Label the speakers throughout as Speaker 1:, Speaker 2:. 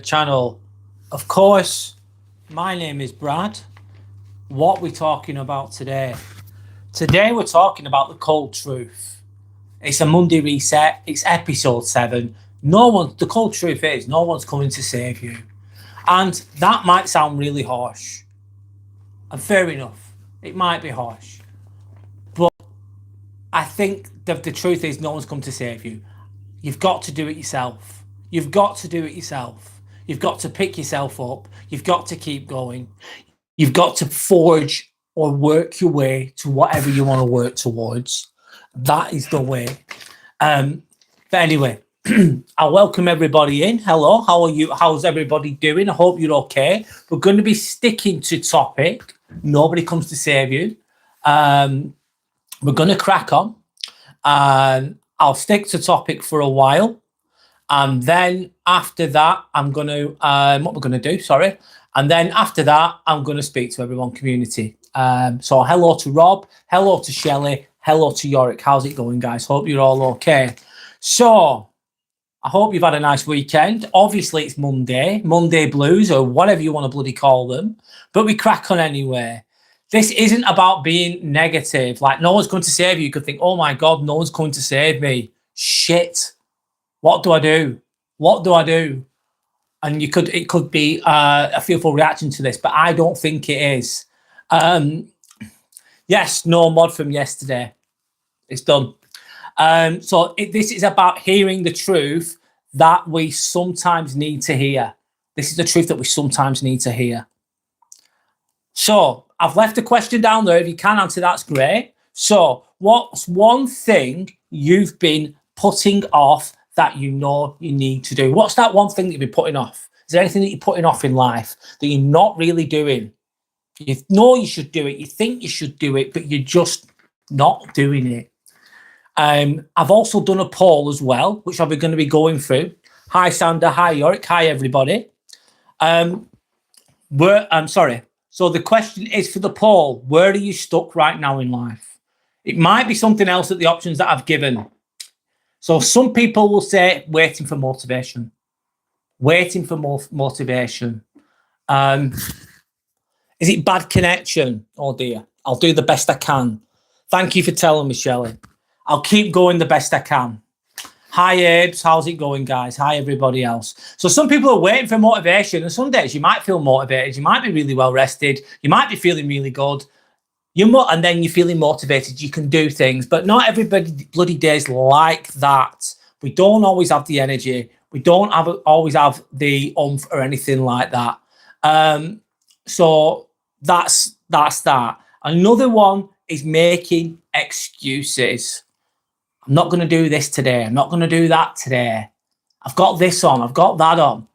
Speaker 1: channel. Of course, my name is Brad. What we're talking about today? Today we're talking about the cold truth. It's a Monday reset. It's episode 7. The cold truth is no one's coming to save you. And that might sound really harsh. And fair enough. It might be harsh. But I think the truth is no one's come to save you. You've got to do it yourself. You've got to do it yourself. You've got to pick yourself up. You've got to keep going. You've got to forge or work your way to whatever you want to work towards. That is the way. But anyway, I welcome everybody in. Hello, how are you? How's everybody doing? I hope you're okay. We're going to be sticking to topic. Nobody comes to save you. We're going to crack on. I'll stick to topic for a while. And then after that, I'm going to, what we're going to do, sorry. And then after that, I'm going to speak to everyone community. So hello to Rob, hello to Shelley, hello to Yorick. How's it going, guys? Hope you're all okay. So I hope you've had a nice weekend. Obviously, it's Monday blues or whatever you want to bloody call them. But we crack on anyway. This isn't about being negative. Like, no one's going to save you. You could think, oh my God, no one's going to save me. Shit. What do I do? What do I do? And it could be a fearful reaction to this, but I don't think it is. Yes, no mod from yesterday. It's done. This is about hearing the truth that we sometimes need to hear. This is the truth that we sometimes need to hear. So I've left a question down there. If you can answer, that's great. So what's one thing you've been putting off that you know you need to do? What's that one thing that you've been putting off? Is there anything that you're putting off in life that you're not really doing? You know you should do it. You think you should do it, but you're just not doing it. I've also done a poll as well, which I'm going to be going through. Hi, Sander. Hi, Yorick. Hi, everybody. I'm sorry. So the question is for the poll, where are you stuck right now in life? It might be something else at the options that I've given. So some people will say waiting for motivation. Waiting for more motivation. Is it bad connection? Oh dear. I'll do the best I can. Thank you for telling me, Shelley. I'll keep going the best I can. Hi, Abes. How's it going, guys? Hi, everybody else. So some people are waiting for motivation, and some days you might feel motivated. You might be really well rested. You might be feeling really good. And then you're feeling motivated. You can do things, but not everybody bloody days like that. We don't always have the energy. We don't always have the oomph or anything like that. So that's that. Another one is making excuses. I'm not going to do this today. I'm not going to do that today. I've got this on. I've got that on.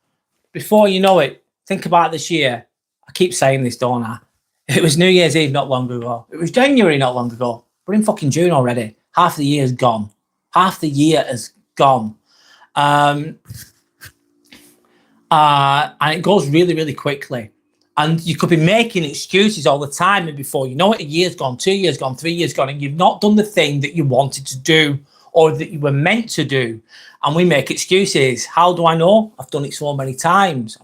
Speaker 1: Before you know it, think about this year. I keep saying this, don't I? It was New Year's Eve not long ago. It was January not long ago. We're in fucking June already. Half the year's gone. Half the year is gone. And it goes really, really quickly. And you could be making excuses all the time, and before you know it, a year's gone, 2 years gone, 3 years gone, and you've not done the thing that you wanted to do or that you were meant to do. And we make excuses. How do I know? I've done it so many times.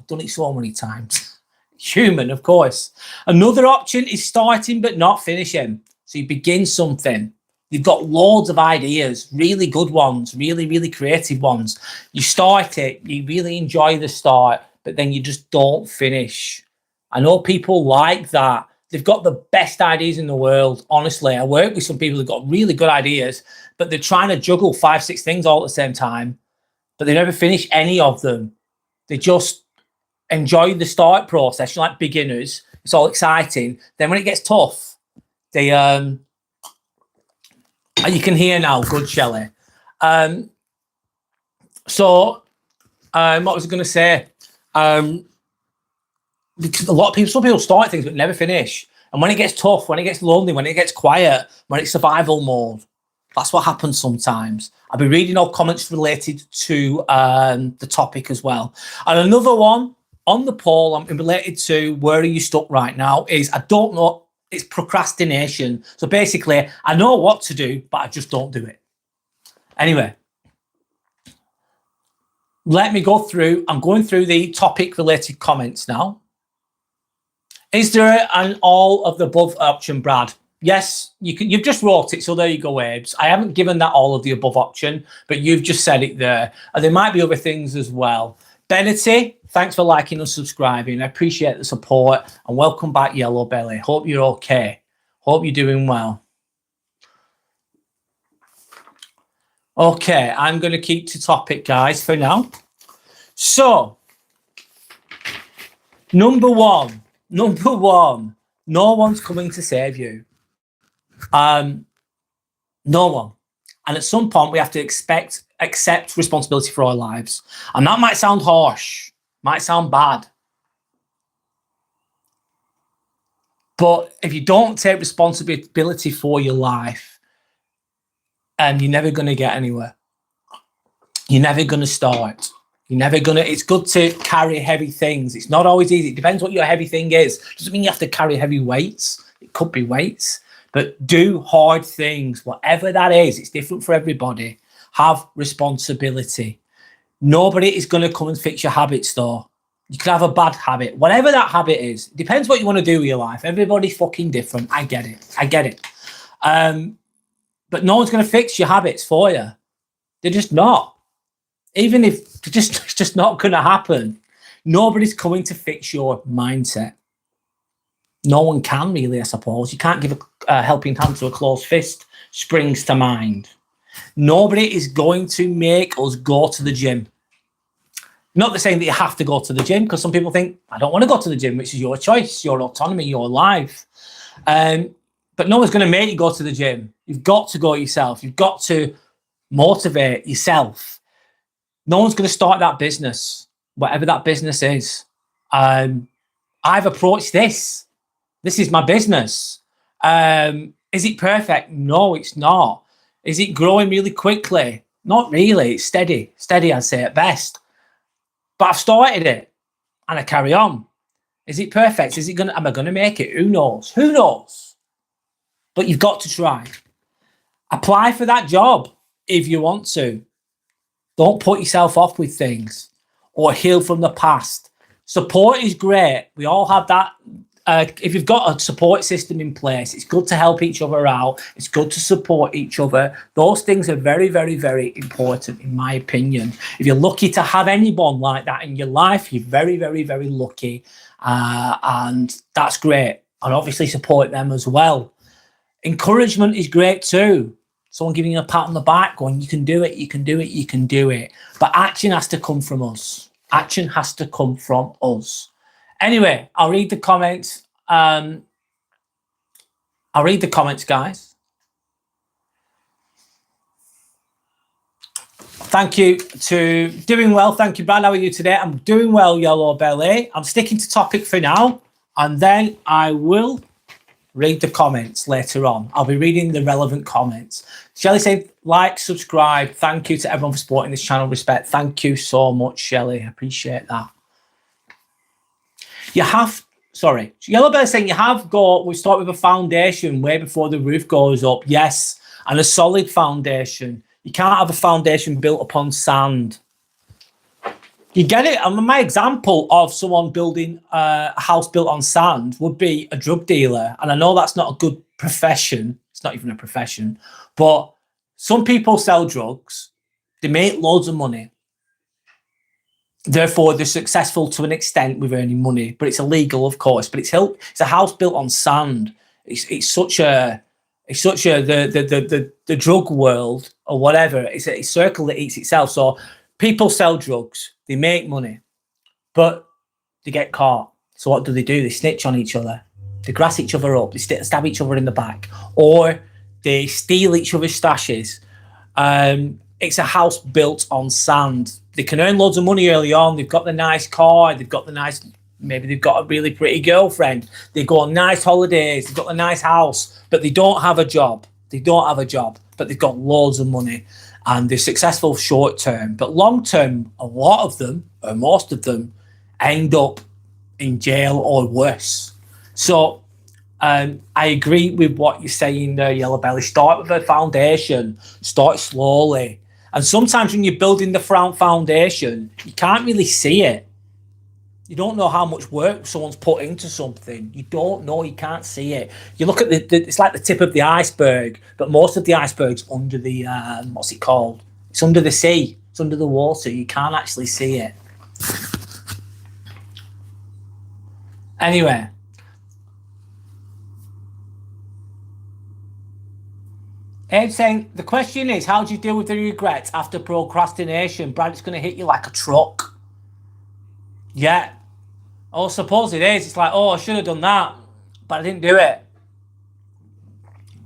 Speaker 1: Human, of course. Another option is starting but not finishing. So you begin something. You've got loads of ideas, really good ones, really, really creative ones. You start it, you really enjoy the start, but then you just don't finish. I know people like that. They've got the best ideas in the world. Honestly, I work with some people who've got really good ideas, but they're trying to juggle 5, 6 things all at the same time, but they never finish any of them. They just enjoy the start process, like beginners. It's all exciting. Then when it gets tough, they you can hear now. Good, Shelley. What was I going to say? Because some people start things but never finish. And when it gets tough, when it gets lonely, when it gets quiet, when it's survival mode, that's what happens sometimes. I'll be reading all comments related to the topic as well. And another one on the poll, I'm related to where are you stuck right now, is I don't know. It's procrastination. So basically, I know what to do, but I just don't do it. Anyway, let me go through. I'm going through the topic-related comments now. Is there an all of the above option, Brad? Yes, you've just wrote it, so there you go, Abe's. I haven't given that all of the above option, but you've just said it there. And there might be other things as well. Benety, thanks for liking and subscribing. I appreciate the support. And welcome back, Yellow Belly. Hope you're okay. Hope you're doing well. Okay, I'm going to keep to topic, guys, for now. So, number one, no one's coming to save you. No one. And at some point, we have to accept responsibility for our lives. And that might sound harsh, might sound bad. But if you don't take responsibility for your life, you're never going to get anywhere. You're never going to start. It's good to carry heavy things. It's not always easy. It depends what your heavy thing is. Doesn't mean you have to carry heavy weights. It could be weights. But do hard things, whatever that is. It's different for everybody. Have responsibility. Nobody is going to come and fix your habits, though. You can have a bad habit. Whatever that habit is. It depends what you want to do with your life. Everybody's fucking different. I get it. But no one's going to fix your habits for you. They're just not. Even if it's just not going to happen. Nobody's coming to fix your mindset. No one can really, I suppose. You can't give a helping hand to a closed fist. Springs to mind. Nobody is going to make us go to the gym. Not the saying that you have to go to the gym, because some people think, I don't want to go to the gym, which is your choice, your autonomy, your life. But no one's going to make you go to the gym. You've got to go yourself. You've got to motivate yourself. No one's going to start that business, whatever that business is. I've approached this. This is my business. Is it perfect? No, it's not. Is it growing really quickly? Not really. It's steady. Steady, I'd say, at best. But I've started it, and I carry on. Is it perfect? Am I going to make it? Who knows? Who knows? But you've got to try. Apply for that job if you want to. Don't put yourself off with things or heal from the past. Support is great. We all have that. If you've got a support system in place, it's good to help each other out. It's good to support each other. Those things are very, very, very important, in my opinion. If you're lucky to have anyone like that in your life, you're very, very, very lucky. And that's great. And obviously support them as well. Encouragement is great too. Someone giving you a pat on the back, going, you can do it, you can do it, you can do it. But action has to come from us. Action has to come from us. Anyway, I'll read the comments. I'll read the comments, guys. Thank you to doing well. Thank you, Brad. How are you today? I'm doing well, Yellow Belly. I'm sticking to topic for now, and then I will read the comments later on. I'll be reading the relevant comments. Shelley saying, like, subscribe. Thank you to everyone for supporting this channel. Respect. Thank you so much, Shelley. I appreciate that. Yellow Bear saying we start with a foundation way before the roof goes up. Yes, and a solid foundation. You can't have a foundation built upon sand. You get it? My example of someone building a house built on sand would be a drug dealer. And I know that's not a good profession. It's not even a profession. But some people sell drugs. They make loads of money. Therefore, they're successful to an extent with earning money, but it's illegal, of course. But it's a house built on sand. It's such the drug world or whatever. It's a circle that eats itself. So people sell drugs, they make money, but they get caught. So what do? They snitch on each other. They grass each other up. They stab each other in the back, or they steal each other's stashes. It's a house built on sand. They can earn loads of money early on. They've got the nice car. Maybe they've got a really pretty girlfriend. They go on nice holidays. They've got a nice house, but they don't have a job. But they've got loads of money, and they're successful short term. But long term, a lot of them, or most of them, end up in jail or worse. So I agree with what you're saying there, Yellow Belly. Start with a foundation. Start slowly. And sometimes when you're building the foundation, you can't really see it. You don't know how much work someone's put into something. You don't know. You can't see it. You look at it's like the tip of the iceberg, but most of the iceberg's under the what's it called? It's under the sea. It's under the water. You can't actually see it. Anyway. Abe saying, the question is, how do you deal with the regrets after procrastination? Brad, it's going to hit you like a truck. Yeah. Oh, suppose it is. It's like, oh, I should have done that, but I didn't do it.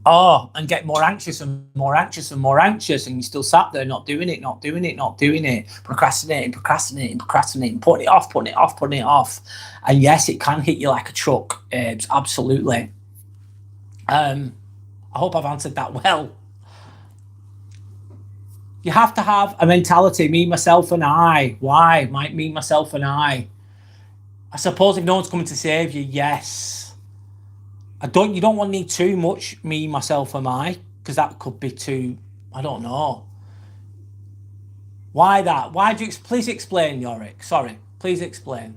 Speaker 1: Oh, and get more anxious and more anxious and more anxious, and you still sat there not doing it, procrastinating, putting it off. And yes, it can hit you like a truck, Abe, absolutely. I hope I've answered that well. You have to have a mentality, me, myself, and I. Why? Me, myself, and I. I suppose if no one's coming to save you, yes. You don't want to need too much me, myself, and I, because that could be too, I don't know. Why that? Please explain, Yorick. Sorry, please explain.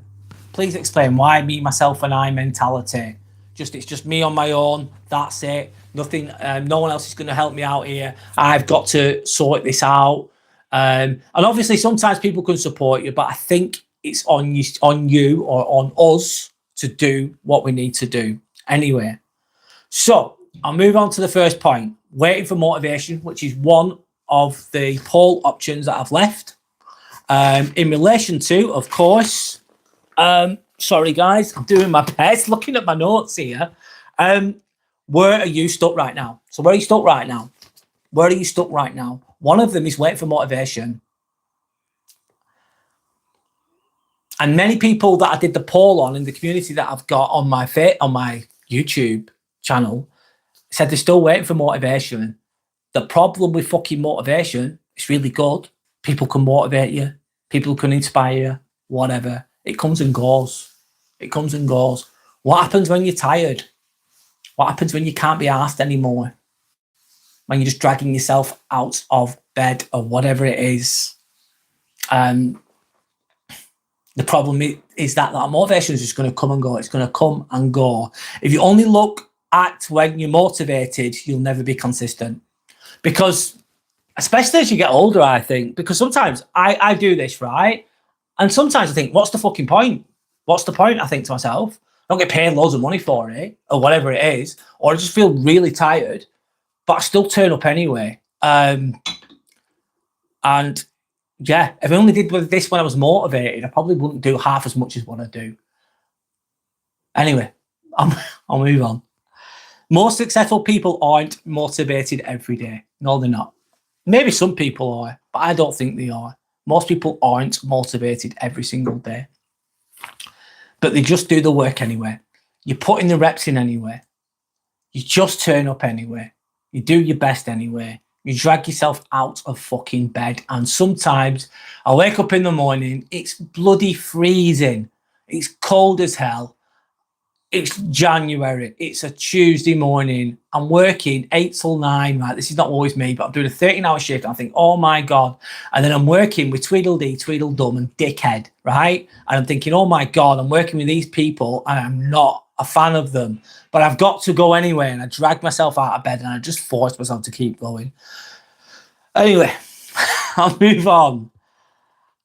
Speaker 1: Please explain why me, myself, and I mentality. It's just me on my own. That's it. Nothing. No one else is going to help me out here. I've got to sort this out. And obviously, sometimes people can support you, but I think it's on you or on us to do what we need to do. Anyway, so I'll move on to the first point. Waiting for motivation, which is one of the poll options that I've left. In relation to, of course. Sorry, guys, I'm doing my best. Looking at my notes here. Where are you stuck right now? So where are you stuck right now? Where are you stuck right now? One of them is waiting for motivation. And many people that I did the poll on in the community that I've got on my YouTube channel said they're still waiting for motivation. The problem with fucking motivation, it's really good. People can motivate you. People can inspire you. Whatever. It comes and goes. It comes and goes. What happens when you're tired? What happens when you can't be asked anymore? When you're just dragging yourself out of bed or whatever it is. The problem is that motivation is just going to come and go. It's going to come and go. If you only look at when you're motivated, you'll never be consistent. Because, especially as you get older, I think, because sometimes I do this, right? And sometimes I think, what's the fucking point? What's the point, I think to myself? I don't get paid loads of money for it or whatever it is. Or I just feel really tired, but I still turn up anyway. And yeah, if I only did this when I was motivated, I probably wouldn't do half as much as what I do. Anyway, I'll move on. Most successful people aren't motivated every day. No, they're not. Maybe some people are, but I don't think they are. Most people aren't motivated every single day. But they just do the work anyway. You put in the reps in anyway. You just turn up anyway. You do your best anyway. You drag yourself out of fucking bed. And sometimes I wake up in the morning, it's bloody freezing. It's cold as hell. It's January. It's a Tuesday morning. I'm working 8 till 9, right? This is not always me, but I'm doing a 13-hour shift. And I think, oh my God. And then I'm working with Tweedledee, Tweedledum and Dickhead, right? And I'm thinking, oh my God, I'm working with these people and I'm not a fan of them. But I've got to go anyway. And I dragged myself out of bed and I just forced myself to keep going. Anyway, I'll move on.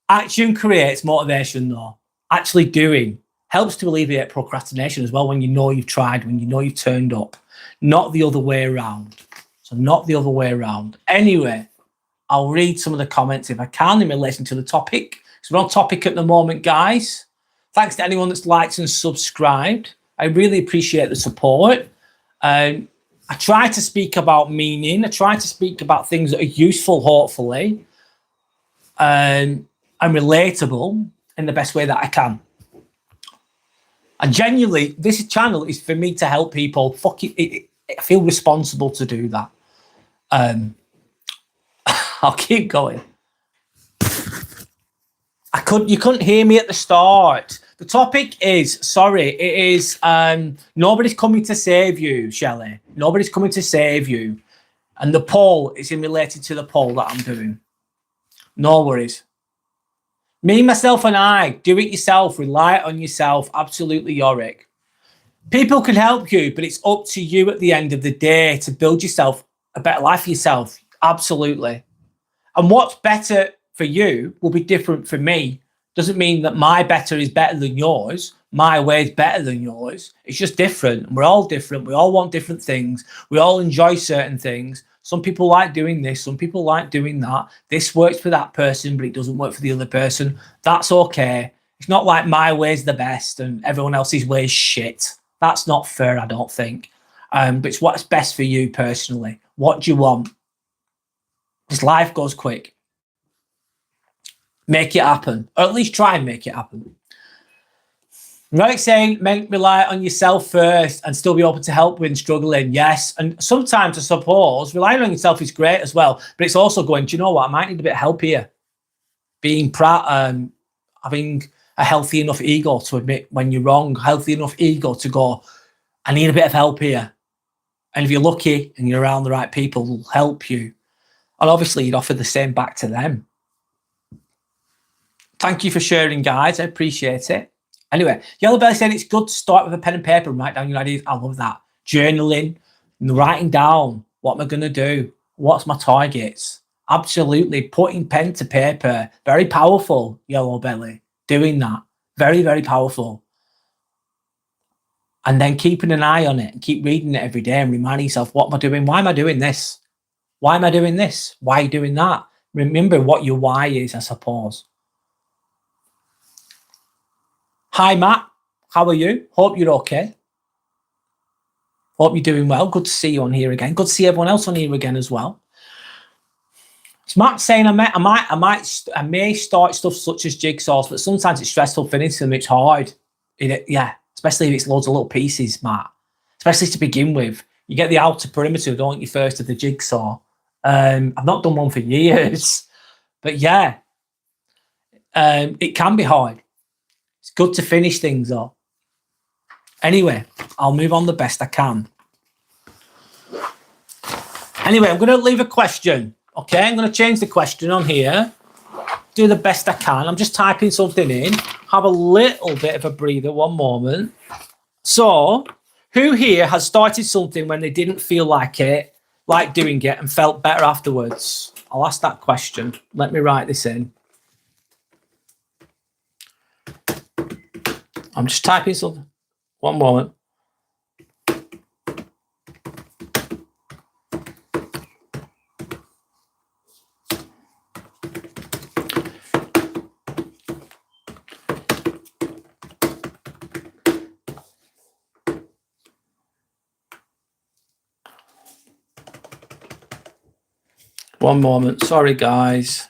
Speaker 1: Action creates motivation though. Actually doing helps to alleviate procrastination as well when you know you've tried, when you know you've turned up. Not the other way around. So not the other way around. Anyway, I'll read some of the comments if I can in relation to the topic. So we're on topic at the moment, guys. Thanks to anyone that's liked and subscribed. I really appreciate the support. I try to speak about meaning. I try to speak about things that are useful, hopefully, and relatable in the best way that I can. And genuinely, this channel is for me to help people. I feel responsible to do that. I'll keep going. You couldn't hear me at the start. The topic is, it is nobody's coming to save you, Shelley. Nobody's coming to save you. And the poll is in related to the poll that I'm doing. No worries. Me, myself, and I. Do it yourself. Rely on yourself. Absolutely, Yorick. People can help you, but it's up to you at the end of the day to build yourself a better life for yourself. Absolutely. And what's better for you will be different for me. Doesn't mean that my better is better than yours. My way is better than yours. It's just different. We're all different. We all want different things. We all enjoy certain things. Some people like doing this. Some people like doing that. This works for that person, but it doesn't work for the other person. That's okay. It's not like my way's the best and everyone else's way is shit. That's not fair, I don't think. But it's what's best for you personally. What do you want? This life goes quick. Make it happen, or at least try and make it happen. Like saying, rely on yourself first and still be open to help when struggling. Yes. And sometimes, I suppose, relying on yourself is great as well. But it's also going, do you know what? I might need a bit of help here. Being proud, having a healthy enough ego to admit when you're wrong, healthy enough ego to go, I need a bit of help here. And if you're lucky and you're around the right people, will help you. And obviously, you'd offer the same back to them. Thank you for sharing, guys. I appreciate it. Anyway, Yellow Belly said it's good to start with a pen and paper and write down your ideas. I love that. Journaling, writing down, what am I going to do? What's my targets? Absolutely. Putting pen to paper. Very powerful, Yellow Belly. Doing that. Very, very powerful. And then keeping an eye on it and keep reading it every day and reminding yourself, what am I doing? Why am I doing this? Why am I doing this? Why are you doing that? Remember what your why is, I suppose. Hi, Matt. How are you? Hope you're okay. Hope you're doing well. Good to see you on here again. Good to see everyone else on here again as well. It's Matt saying I may start stuff such as jigsaws, but sometimes it's stressful finishing them. It's hard. Yeah, especially if it's loads of little pieces, Matt. Especially to begin with. You get the outer perimeter, don't you, first of the jigsaw. I've not done one for years. But yeah, it can be hard. It's good to finish things though. Anyway, I'll move on the best I can. Anyway, I'm going to leave a question. Okay, I'm going to change the question on here. Do the best I can. I'm just typing something in. Have a little bit of a breather. One moment. So, who here has started something when they didn't feel like doing it, and felt better afterwards? I'll ask that question. Let me write this in. I'm just typing something. One moment. One moment. Sorry, guys.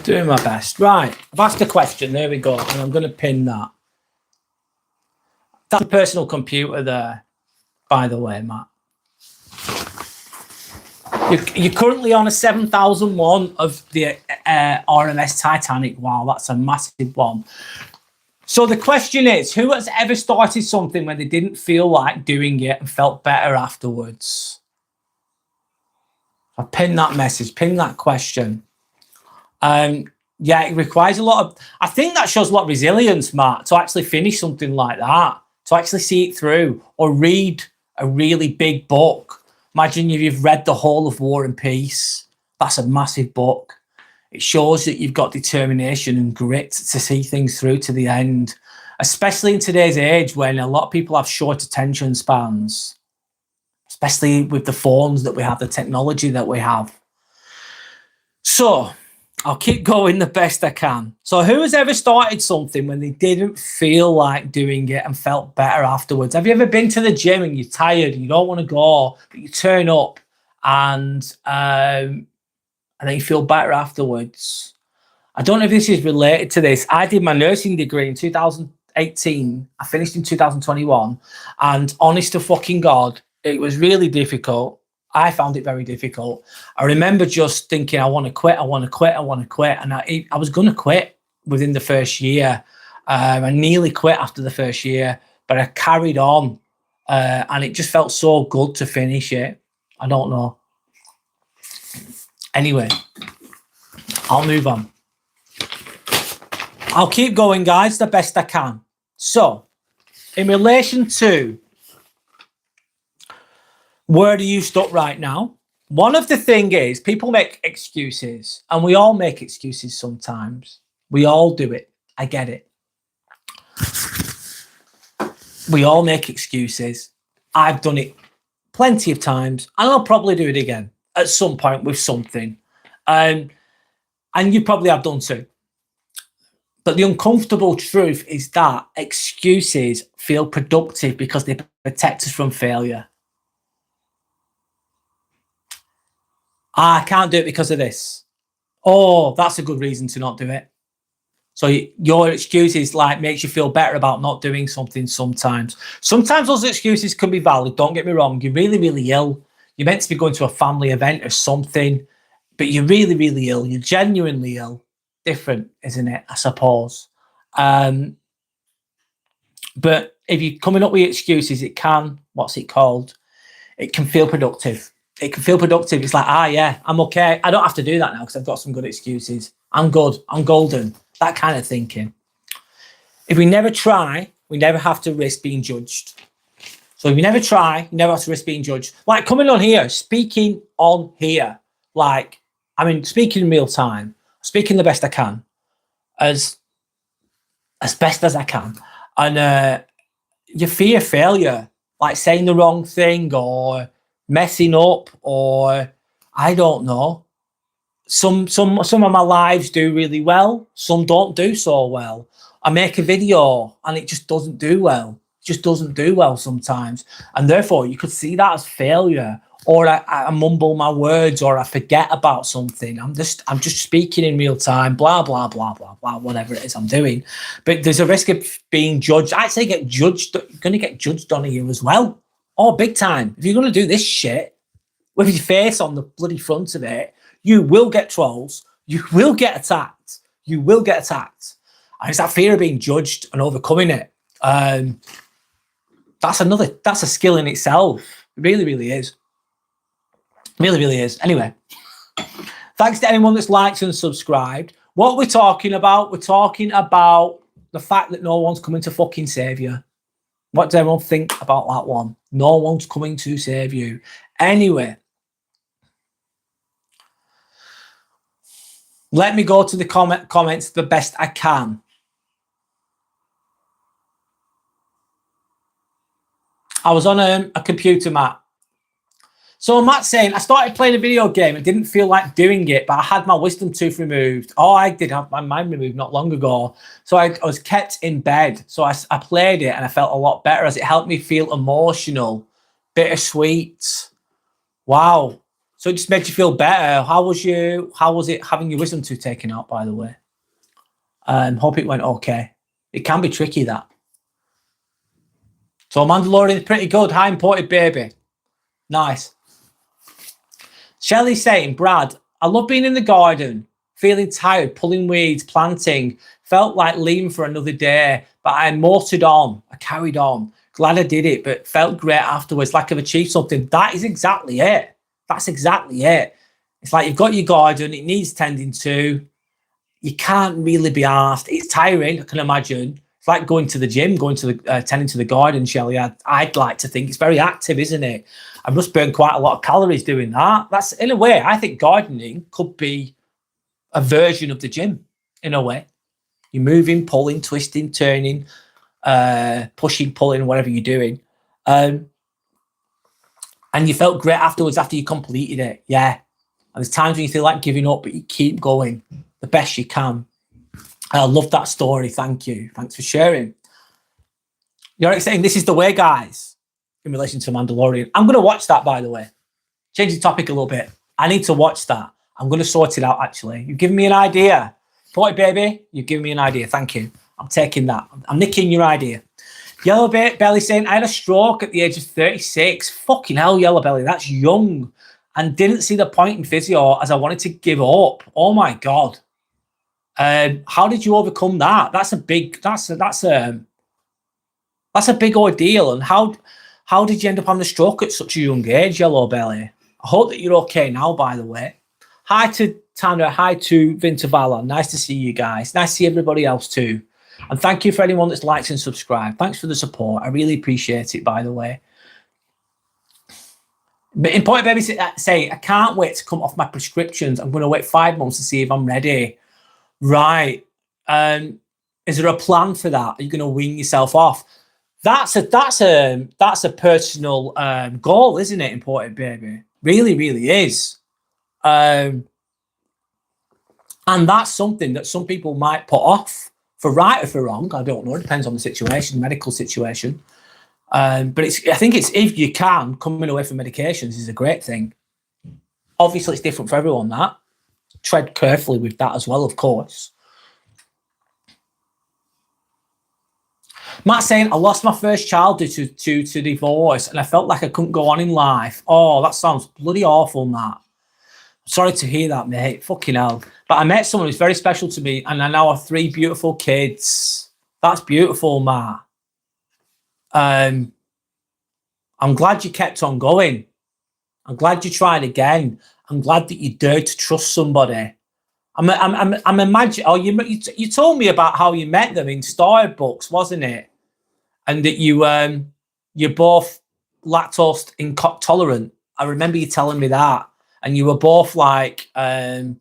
Speaker 1: Doing my best. Right. I've asked a question. There we go. And I'm going to pin that. That's a personal computer there, by the way, Matt. You're currently on a 7001 of the RMS Titanic. Wow, that's a massive one. So the question is, who has ever started something when they didn't feel like doing it and felt better afterwards? I pinned that message, pinned that question. Yeah, it requires a lot of, I think that shows a lot of resilience, Matt, to actually finish something like that, to actually see it through, or read a really big book. Imagine if you've read the whole of War and Peace. That's a massive book. It shows that you've got determination and grit to see things through to the end, especially in today's age when a lot of people have short attention spans, especially with the phones that we have, the technology that we have. So I'll keep going the best I can. So who has ever started something when they didn't feel like doing it and felt better afterwards? Have you ever been to the gym and you're tired and you don't want to go, but you turn up and then you feel better afterwards? I don't know if this is related to this. I did my nursing degree in 2018. I finished in 2021. And honest to fucking God, it was really difficult. I found it very difficult. I remember just thinking, I want to quit, I want to quit, I want to quit. And I was going to quit within the first year. I nearly quit after the first year, but I carried on, and it just felt so good to finish it. I don't know. Anyway, I'll move on. I'll keep going, guys, the best I can. So, in relation to where do you stuck right now? One of the thing is people make excuses, and we all make excuses sometimes. We all do it. I get it. We all make excuses. I've done it plenty of times, and I'll probably do it again at some point with something. And you probably have done too. But the uncomfortable truth is that excuses feel productive because they protect us from failure. I can't do it because of this. Oh, that's a good reason to not do it. So your excuses makes you feel better about not doing something sometimes. Sometimes those excuses can be valid. Don't get me wrong. You're really, really ill. You're meant to be going to a family event or something, but you're really, really ill. You're genuinely ill. Different, isn't it? I suppose. But if you're coming up with excuses, it can, what's it called? It can feel productive. It can feel productive. It's like, yeah, I'm okay. I don't have to do that now because I've got some good excuses. I'm good. I'm golden. That kind of thinking. If we never try, we never have to risk being judged. So if you never try, you never have to risk being judged. Like coming on here, speaking on here, speaking in real time, speaking the best I can, as best as I can. And you fear failure, like saying the wrong thing or messing up, or I don't know. Some of my lives do really well. Some don't do so well. I make a video and it just doesn't do well. It just doesn't do well sometimes. And therefore you could see that as failure, or I mumble my words, or I forget about something. I'm just speaking in real time, blah, blah, blah, blah, blah, whatever it is I'm doing. But there's a risk of being judged. I'd say get judged. You're going to get judged on here as well. Oh, big time. If you're going to do this shit with your face on the bloody front of it, you will get trolls. You will get attacked. You will get attacked. And it's that fear of being judged and overcoming it. That's a skill in itself. It really, really is. Really, really is. Anyway, thanks to anyone that's liked and subscribed. What we're talking about, we're talking about the fact that no one's coming to fucking save you. What does everyone think about that one? No one's coming to save you. Anyway, let me go to the comments the best I can. I was on a computer, Matt. So Matt's saying, I started playing a video game and didn't feel like doing it, but I had my wisdom tooth removed. Oh, I did have my mind removed not long ago. So I was kept in bed. So I played it and I felt a lot better as it helped me feel emotional, bittersweet. Wow. So it just made you feel better. How was it having your wisdom tooth taken out, by the way? Hope it went okay. It can be tricky, that. So Mandalorian is pretty good. High imported baby. Nice. Shelley's saying, Brad, I love being in the garden, feeling tired, pulling weeds, planting. Felt like leaving for another day, but I motored on. I carried on. Glad I did it, but felt great afterwards, like I've achieved something. That is exactly it. That's exactly it. It's like you've got your garden, it needs tending to. You can't really be asked. It's tiring, I can imagine. It's like going to the gym, going to the tending to the garden, Shelley. I'd like to think it's very active, isn't it? I must burn quite a lot of calories doing that. That's, in a way, I think gardening could be a version of the gym, in a way. You're moving, pulling, twisting, turning, pushing, pulling, whatever you're doing. And you felt great afterwards after you completed it. Yeah. And there's times when you feel like giving up, but you keep going the best you can. I love that story. Thank you. Thanks for sharing. You're saying this is the way, guys, in relation to Mandalorian. I'm going to watch that, by the way. Change the topic a little bit. I need to watch that. I'm going to sort it out, actually. You've given me an idea. Boy, baby, you've given me an idea. Thank you. I'm taking that. I'm nicking your idea. Yellow Belly saying, I had a stroke at the age of 36. Fucking hell, Yellow Belly. That's young. And didn't see the point in physio as I wanted to give up. Oh, my God. How did you overcome that? That's a big ordeal. And how did you end up on the stroke at such a young age, Yellow Belly? I hope that you're okay now, by the way. Hi to Tanner. Hi to Vintavala. Nice to see you guys. Nice to see everybody else too. And thank you for anyone that's liked and subscribed. Thanks for the support. I really appreciate it, by the way. But in point, baby, say, I can't wait to come off my prescriptions. I'm going to wait 5 months to see if I'm ready. Right. Is there a plan for that? Are you going to wean yourself off? That's a personal goal, isn't it? Important, baby. Really, really is. And that's something that some people might put off for right or for wrong. I don't know. It depends on the situation, medical situation. But I think it's if you can, coming away from medications is a great thing. Obviously, it's different for everyone. That tread carefully with that as well, of course. Matt saying, I lost my first child due to divorce and I felt like I couldn't go on in life. Oh, that sounds bloody awful, Matt. Sorry to hear that, mate. Fucking hell. But I met someone who's very special to me and I now have 3 beautiful kids. That's beautiful, Matt. I'm glad you kept on going. I'm glad you tried again. I'm glad that you dared to trust somebody. I'm imagining. Oh, you told me about how you met them in Starbucks, wasn't it? And that you're both lactose intolerant. I remember you telling me that, and you were both like trying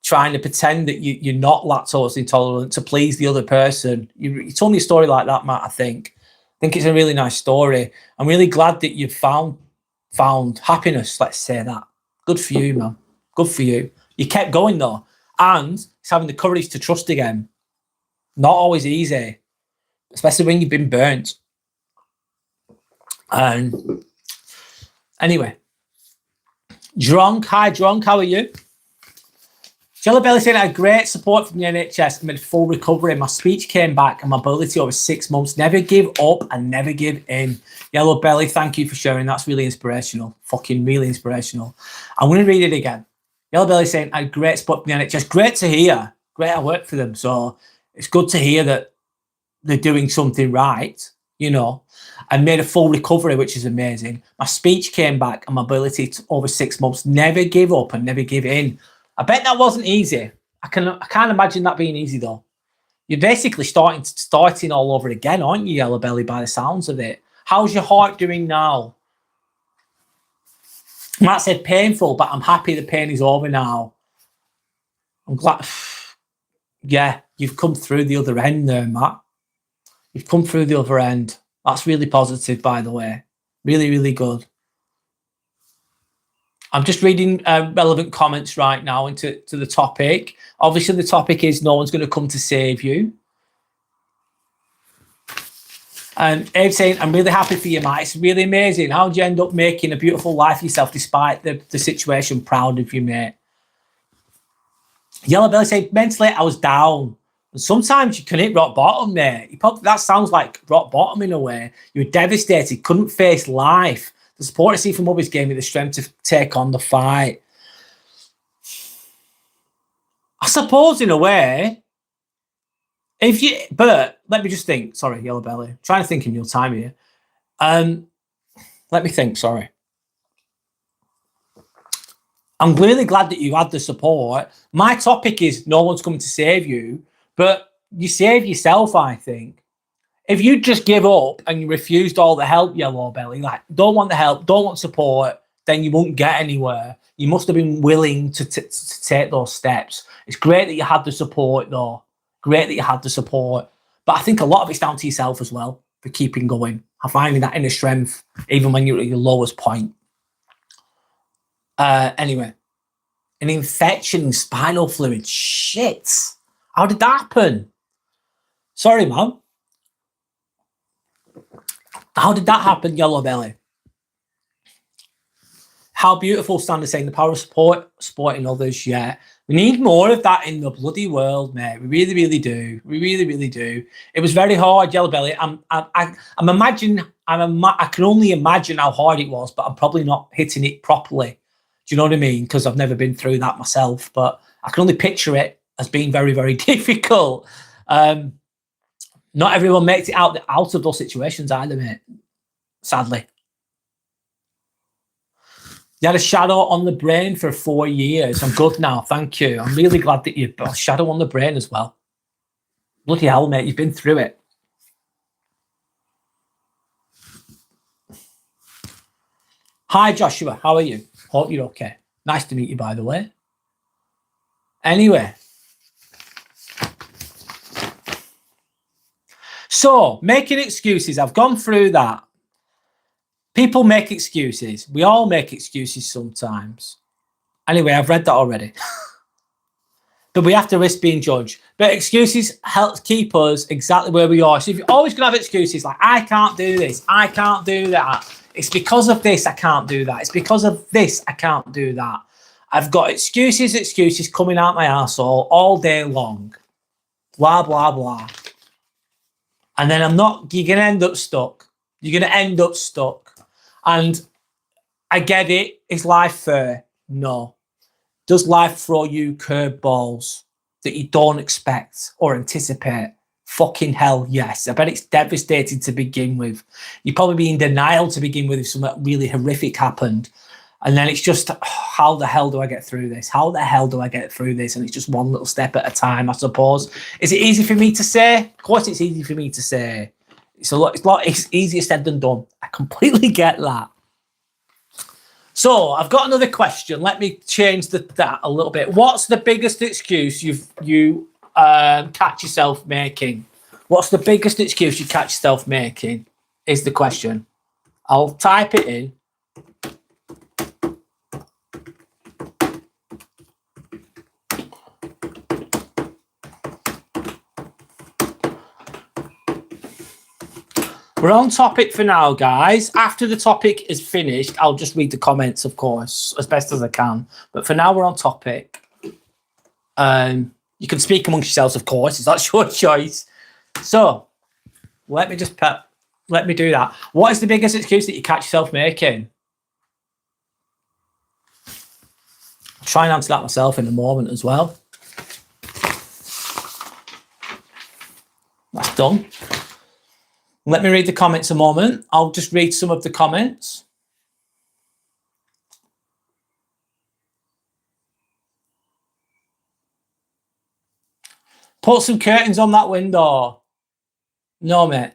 Speaker 1: to pretend that you're not lactose intolerant to please the other person. You told me a story like that, Matt. I think it's a really nice story. I'm really glad that you found happiness. Let's say that. Good for you, man. Good for you. You kept going though, and it's having the courage to trust again. Not always easy, especially when you've been burnt. And anyway, Drunk. Hi, Drunk. How are you? Jello Belly saying I had great support from the NHS and made full recovery. My speech came back and my ability over 6 months. Never give up and never give in. Yellow Belly, thank you for sharing. That's really inspirational. Fucking really inspirational. I'm going to read it again. Yellow Belly saying I had great support from the NHS. Great to hear. Great, I work for them. So it's good to hear that they're doing something right, you know, and made a full recovery, which is amazing. My speech came back and my ability to over 6 months. Never give up and never give in. I bet that wasn't easy. I can't imagine that being easy though. You're basically starting all over again, aren't you, Yellow Belly, by the sounds of it? How's your heart doing now? Matt said painful, but I'm happy the pain is over now. I'm glad. Yeah, you've come through the other end there, Matt. You've come through the other end. That's really positive, by the way. Really, really good. I'm just reading relevant comments right now into the topic. Obviously, the topic is no one's going to come to save you. And Abe saying, I'm really happy for you, Matt. It's really amazing. How did you end up making a beautiful life for yourself despite the situation? Proud of you, mate. Yellow Belly saying, mentally, I was down. And sometimes you can hit rock bottom, mate. That sounds like rock bottom in a way. You were devastated, couldn't face life. The support I see from others gave me the strength to take on the fight. I suppose in a way, but let me just think. Sorry, Yellow Belly. I'm trying to think in real time here. Let me think, sorry. I'm really glad that you had the support. My topic is no one's coming to save you, but you save yourself, I think. If you just give up and you refused all the help, Yellow Belly, like don't want the help, don't want support, then you won't get anywhere. You must have been willing to take those steps. It's great that you had the support, though. Great that you had the support. But I think a lot of it's down to yourself as well for keeping going and finding that inner strength, even when you're at your lowest point. Anyway, an infection in spinal fluid. Shit. How did that happen? Sorry, man. How did that happen, Yellow Belly? How beautiful, Standard saying the power of supporting others. Yeah, we need more of that in the bloody world, mate. We really, really do. We really, really do. It was very hard, Yellow Belly. I can only imagine how hard it was, but I'm probably not hitting it properly. Do you know what I mean? Because I've never been through that myself, but I can only picture it. has been very, very difficult. Not everyone makes it out of those situations either, mate. Sadly. You had a shadow on the brain for 4 years. I'm good now, thank you. I'm really glad that you've got a shadow on the brain as well. Bloody hell, mate, you've been through it. Hi, Joshua, how are you? Hope you're okay. Nice to meet you, by the way. Anyway. So, making excuses. I've gone through that. People make excuses. We all make excuses sometimes. Anyway, I've read that already. But we have to risk being judged. But excuses help keep us exactly where we are. So if you're always going to have excuses like, I can't do this, I can't do that. It's because of this, I can't do that. It's because of this, I can't do that. I've got excuses coming out my arsehole all day long. Blah, blah, blah. And then you're going to end up stuck. You're going to end up stuck. And I get it. Is life fair? No. Does life throw you curveballs that you don't expect or anticipate? Fucking hell, yes. I bet it's devastating to begin with. You'd probably be in denial to begin with if something really horrific happened. And then it's just, how the hell do I get through this? How the hell do I get through this? And it's just one little step at a time, I suppose. Is it easy for me to say? Of course it's easy for me to say. It's easier said than done. I completely get that. So I've got another question. Let me change that a little bit. What's the biggest excuse you catch yourself making? What's the biggest excuse you catch yourself making? Is the question. I'll type it in. We're on topic for now, guys. After the topic is finished, I'll just read the comments, of course, as best as I can. But for now, we're on topic. You can speak amongst yourselves, of course. That's your choice. So let me do that. What is the biggest excuse that you catch yourself making? I'll try and answer that myself in a moment as well. That's done. Let me read the comments a moment. I'll just read some of the comments. Put some curtains on that window. No, mate.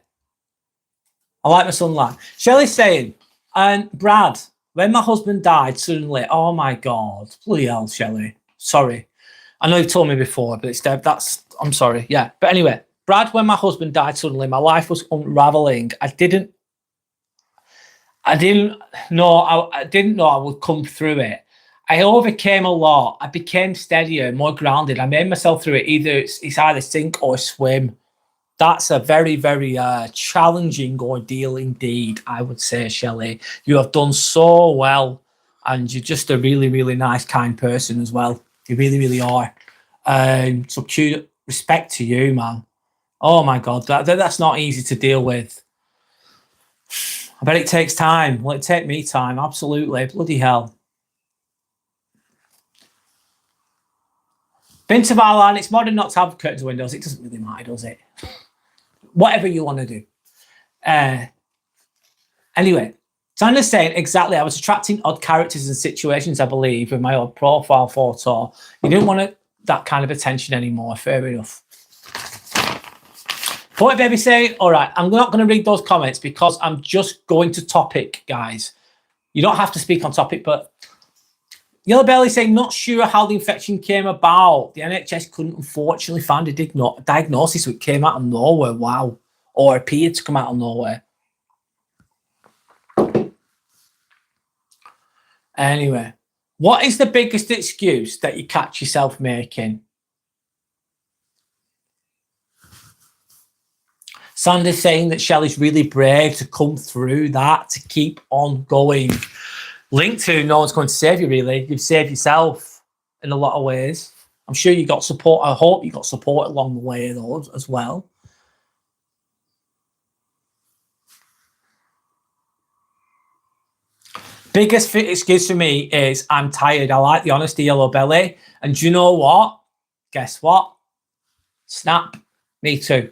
Speaker 1: I like my sunlight. Shelley's saying, and Brad, when my husband died suddenly, oh my God, bloody hell, Shelley. Sorry. I know you've told me before, but I'm sorry. Yeah. But anyway, Brad, when my husband died suddenly, my life was unraveling. I didn't know I would come through it. I overcame a lot. I became steadier, more grounded. I made myself through it. It's either sink or swim. That's a very, very challenging ordeal indeed, I would say, Shelley. You have done so well, and you're just a really, really nice, kind person as well. You really, really are. So respect to you, man. Oh my God, that's not easy to deal with. I bet it takes time. Well, it take me time, absolutely. Bloody hell. Been to Valheim, it's modern not to have curtains or windows. It doesn't really matter, does it? Whatever you want to do. Anyway, Sandra's saying, exactly, I was attracting odd characters and situations, I believe, with my odd profile photo. You didn't want that kind of attention anymore. Fair enough. Poet Baby saying, all right, I'm not going to read those comments because I'm just going to topic, guys. You don't have to speak on topic, but Yellow Belly saying, not sure how the infection came about. The NHS couldn't unfortunately find a diagnosis, so it came out of nowhere. Wow. Or appeared to come out of nowhere. Anyway, what is the biggest excuse that you catch yourself making? Sandra's saying that Shelley's really brave to come through that, to keep on going. Linked to no one's going to save you, really. You've saved yourself in a lot of ways. I'm sure you got support. I hope you got support along the way, though, as well. Biggest excuse for me is I'm tired. I like the honesty, Yellow Belly. And do you know what? Guess what? Snap. Me too.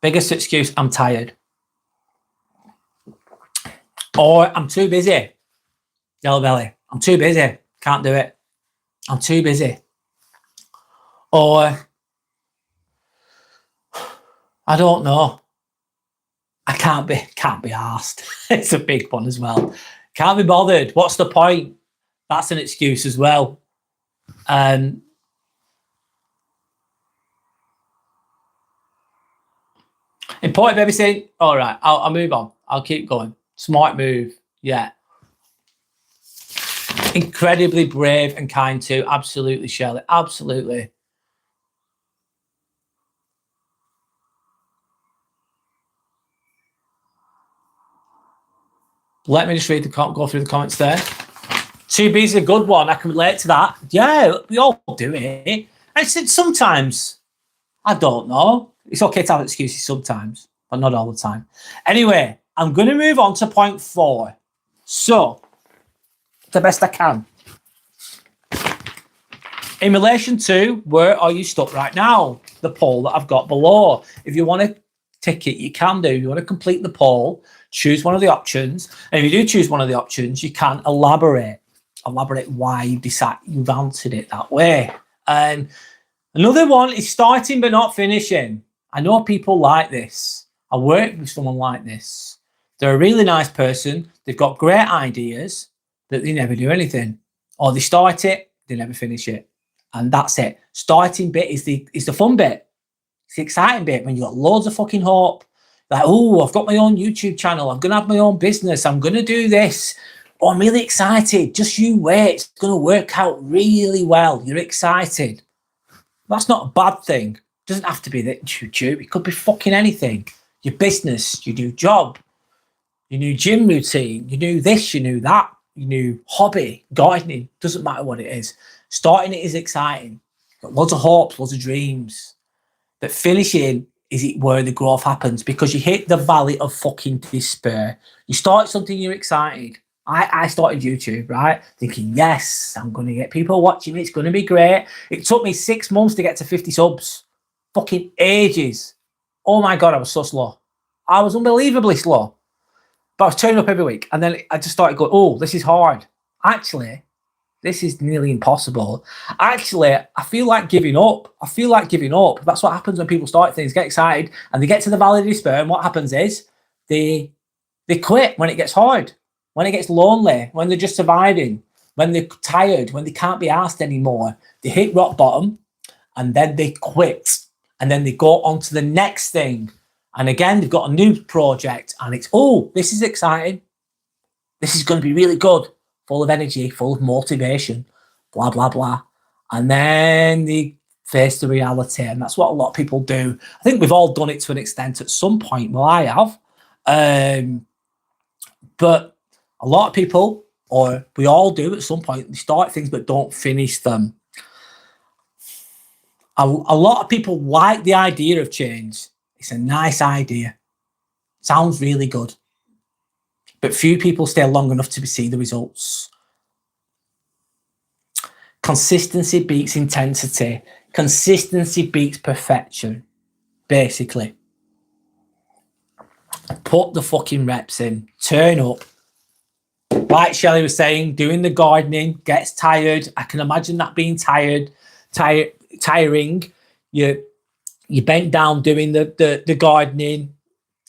Speaker 1: Biggest excuse, I'm tired. Or I'm too busy. Yellow belly. I'm too busy. Can't do it. I'm too busy. Or I don't know. I can't be asked. It's a big one as well. Can't be bothered. What's the point? That's an excuse as well. Important baby saying, all right, I'll move on. I'll keep going. Smart move. Yeah. Incredibly brave and kind too. Absolutely, Shelley. Absolutely. Let me just go through the comments there. 2B is a good one. I can relate to that. Yeah, we all do it. I said sometimes, I don't know. It's okay to have excuses sometimes, but not all the time. Anyway, I'm going to move on to point 4. So, the best I can. In relation to where are you stuck right now? The poll that I've got below. If you want to tick it, you can do. You want to complete the poll, choose one of the options. And if you do choose one of the options, you can elaborate why you've answered it that way. Another one is starting but not finishing. I know people like this. I work with someone like this. They're a really nice person. They've got great ideas, but they never do anything. Or they start it, they never finish it. And that's it. Starting bit is the fun bit. It's the exciting bit when you've got loads of fucking hope. Like, oh, I've got my own YouTube channel. I'm going to have my own business. I'm going to do this. Oh, I'm really excited. Just you wait. It's going to work out really well. You're excited. That's not a bad thing. It doesn't have to be that YouTube. It could be fucking anything. Your business, your new job, your new gym routine, you knew this, you knew that, your new hobby, gardening. Doesn't matter what it is. Starting it is exciting. Got loads of hopes, loads of dreams. But finishing is it where the growth happens, because you hit the valley of fucking despair. You start something, you're excited. I started YouTube, right? Thinking, yes, I'm going to get people watching me. It's going to be great. It took me 6 months to get to 50 subs. Fucking ages. Oh my God, I was so slow. I was unbelievably slow. But I was turning up every week. And then I just started going, oh, this is hard. Actually, this is nearly impossible. Actually, I feel like giving up. That's what happens when people start things, get excited, and they get to the valley of despair. And what happens is they quit when it gets hard. When it gets lonely, when they're just surviving, when they're tired, when they can't be asked anymore, they hit rock bottom and then they quit. And then they go on to the next thing. And again, they've got a new project and it's, oh, this is exciting. This is going to be really good, full of energy, full of motivation, blah, blah, blah. And then they face the reality. And that's what a lot of people do. I think we've all done it to an extent at some point. Well, I have. But a lot of people, or we all do at some point, they start things but don't finish them. A lot of people like the idea of change. It's a nice idea. Sounds really good. But few people stay long enough to see the results. Consistency beats intensity. Consistency beats perfection, basically. Put the fucking reps in. Turn up. Like Shelley was saying, doing the gardening gets tired. I can imagine that being tiring. You bent down doing the gardening.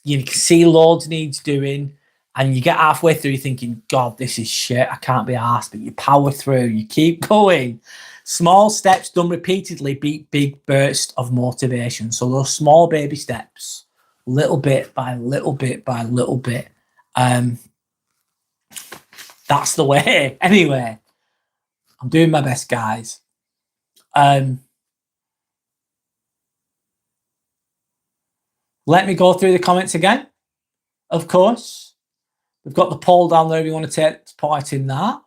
Speaker 1: You can see loads needs doing, and you get halfway through, you're thinking, God, this is shit. I can't be arsed. But you power through. You keep going. Small steps done repeatedly beat big bursts of motivation. So those small baby steps, little bit by little bit by little bit. That's the way. Anyway, I'm doing my best, guys. Let me go through the comments again. Of course, we've got the poll down there if you want to take part in that.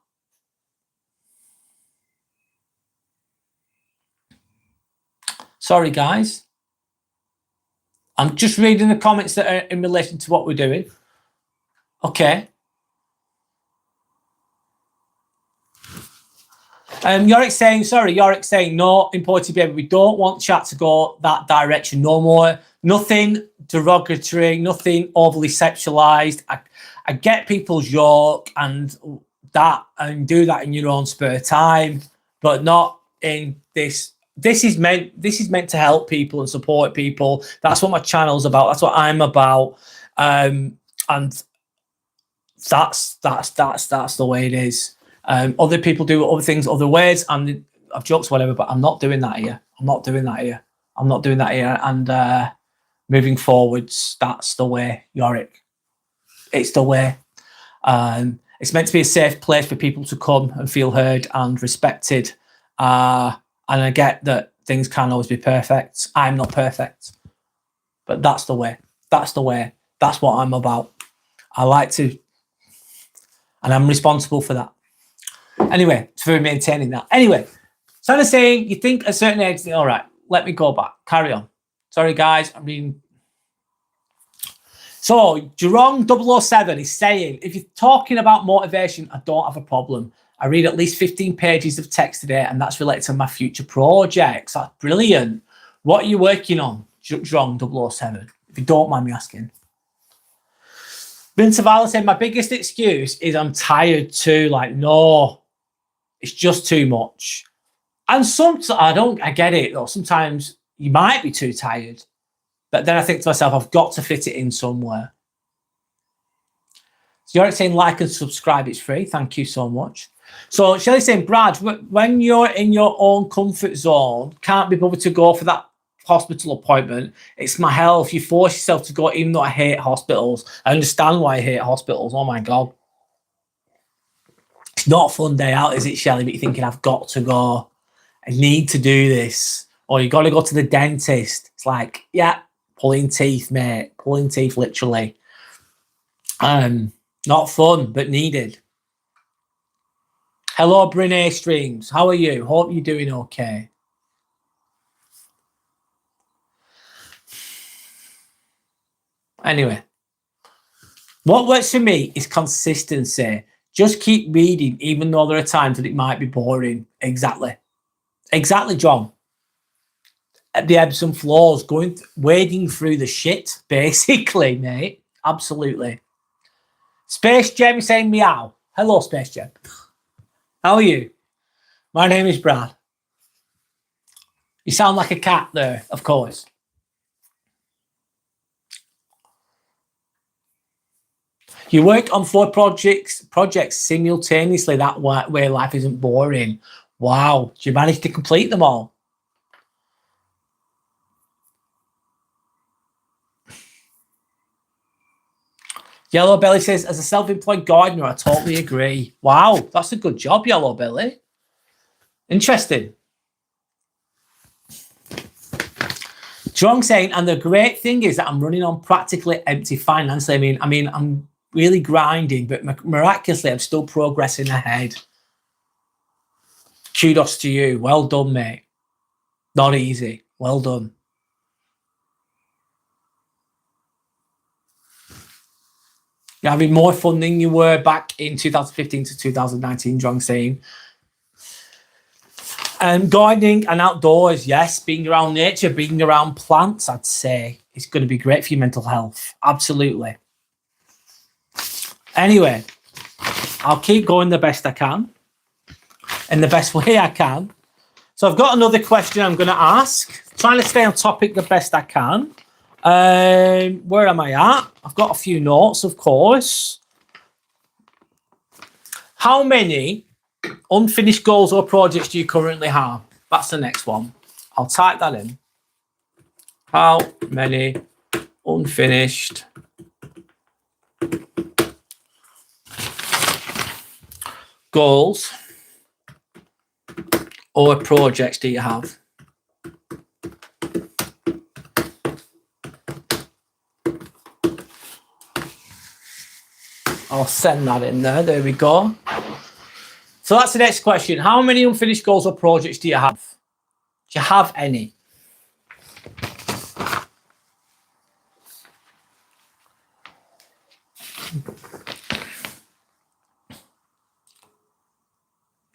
Speaker 1: Sorry, guys. I'm just reading the comments that are in relation to what we're doing. Okay. Yorick saying, no, imported baby, we don't want chat to go that direction no more. Nothing derogatory, nothing overly sexualized. I get people's joke and do that in your own spare time, but not in this. This is meant to help people and support people. That's what my channel's about. That's what I'm about. And that's the way it is. Other people do other things other ways, and I've jokes whatever, but I'm not doing that here. And moving forwards, that's the way, Yorick. It's the way. It's meant to be a safe place for people to come and feel heard and respected. And I get that things can't always be perfect. I'm not perfect, but that's the way. That's what I'm about. I like to, and I'm responsible for that. Anyway, for maintaining that. Anyway, so I'm saying, you think a certain age, all right, let me go back. Carry on. Sorry, guys. So Jerome 007 is saying, if you're talking about motivation, I don't have a problem. I read at least 15 pages of text today, and that's related to my future projects. That's brilliant. What are you working on, Jerome 007, if you don't mind me asking? Vince Zavala said, my biggest excuse is I'm tired too. Like, no, it's just too much. And I get it though. Sometimes you might be too tired, but then I think to myself, I've got to fit it in somewhere. So you're saying like and subscribe, it's free. Thank you so much. So Shelley's saying, Brad, when you're in your own comfort zone, can't be bothered to go for that hospital appointment. It's my health. You force yourself to go, even though I hate hospitals. I understand why I hate hospitals. Oh my God. It's not a fun day out, is it, Shelley? But you're thinking, I've got to go. I need to do this. Or you got to go to the dentist. It's like, yeah, pulling teeth, mate. Pulling teeth, literally. Not fun, but needed. Hello, Brene Streams. How are you? Hope you're doing okay. Anyway, what works for me is consistency. Just keep reading, even though there are times that it might be boring. Exactly, John. At the ebbs and flows, wading through the shit, basically, mate. Absolutely. Space Gem saying meow. Hello, Space Gem. How are you? My name is Brad. You sound like a cat there, of course. You work on 4 projects simultaneously. That way life isn't boring. Wow. Did you manage to complete them all? Yellow Belly says, as a self-employed gardener, I totally agree. Wow, that's a good job, Yellow Belly. Interesting. Strong saying, and the great thing is that I'm running on practically empty financially. I mean, I'm really grinding, but miraculously, I'm still progressing ahead. Kudos to you. Well done, mate. Not easy. Well done. You're having more fun than you were back in 2015 to 2019, John saying. Gardening and outdoors, yes. Being around nature, being around plants, I'd say, is going to be great for your mental health. Absolutely. Anyway, I'll keep going the best I can in the best way I can. So I've got another question I'm going to ask. Trying to stay on topic the best I can. Where am I at? I've got a few notes, of course. How many unfinished goals or projects do you currently have? That's the next one. I'll type that in. How many unfinished goals or projects do you have? I'll send that in there. There we go. So that's the next question. How many unfinished goals or projects do you have? Do you have any?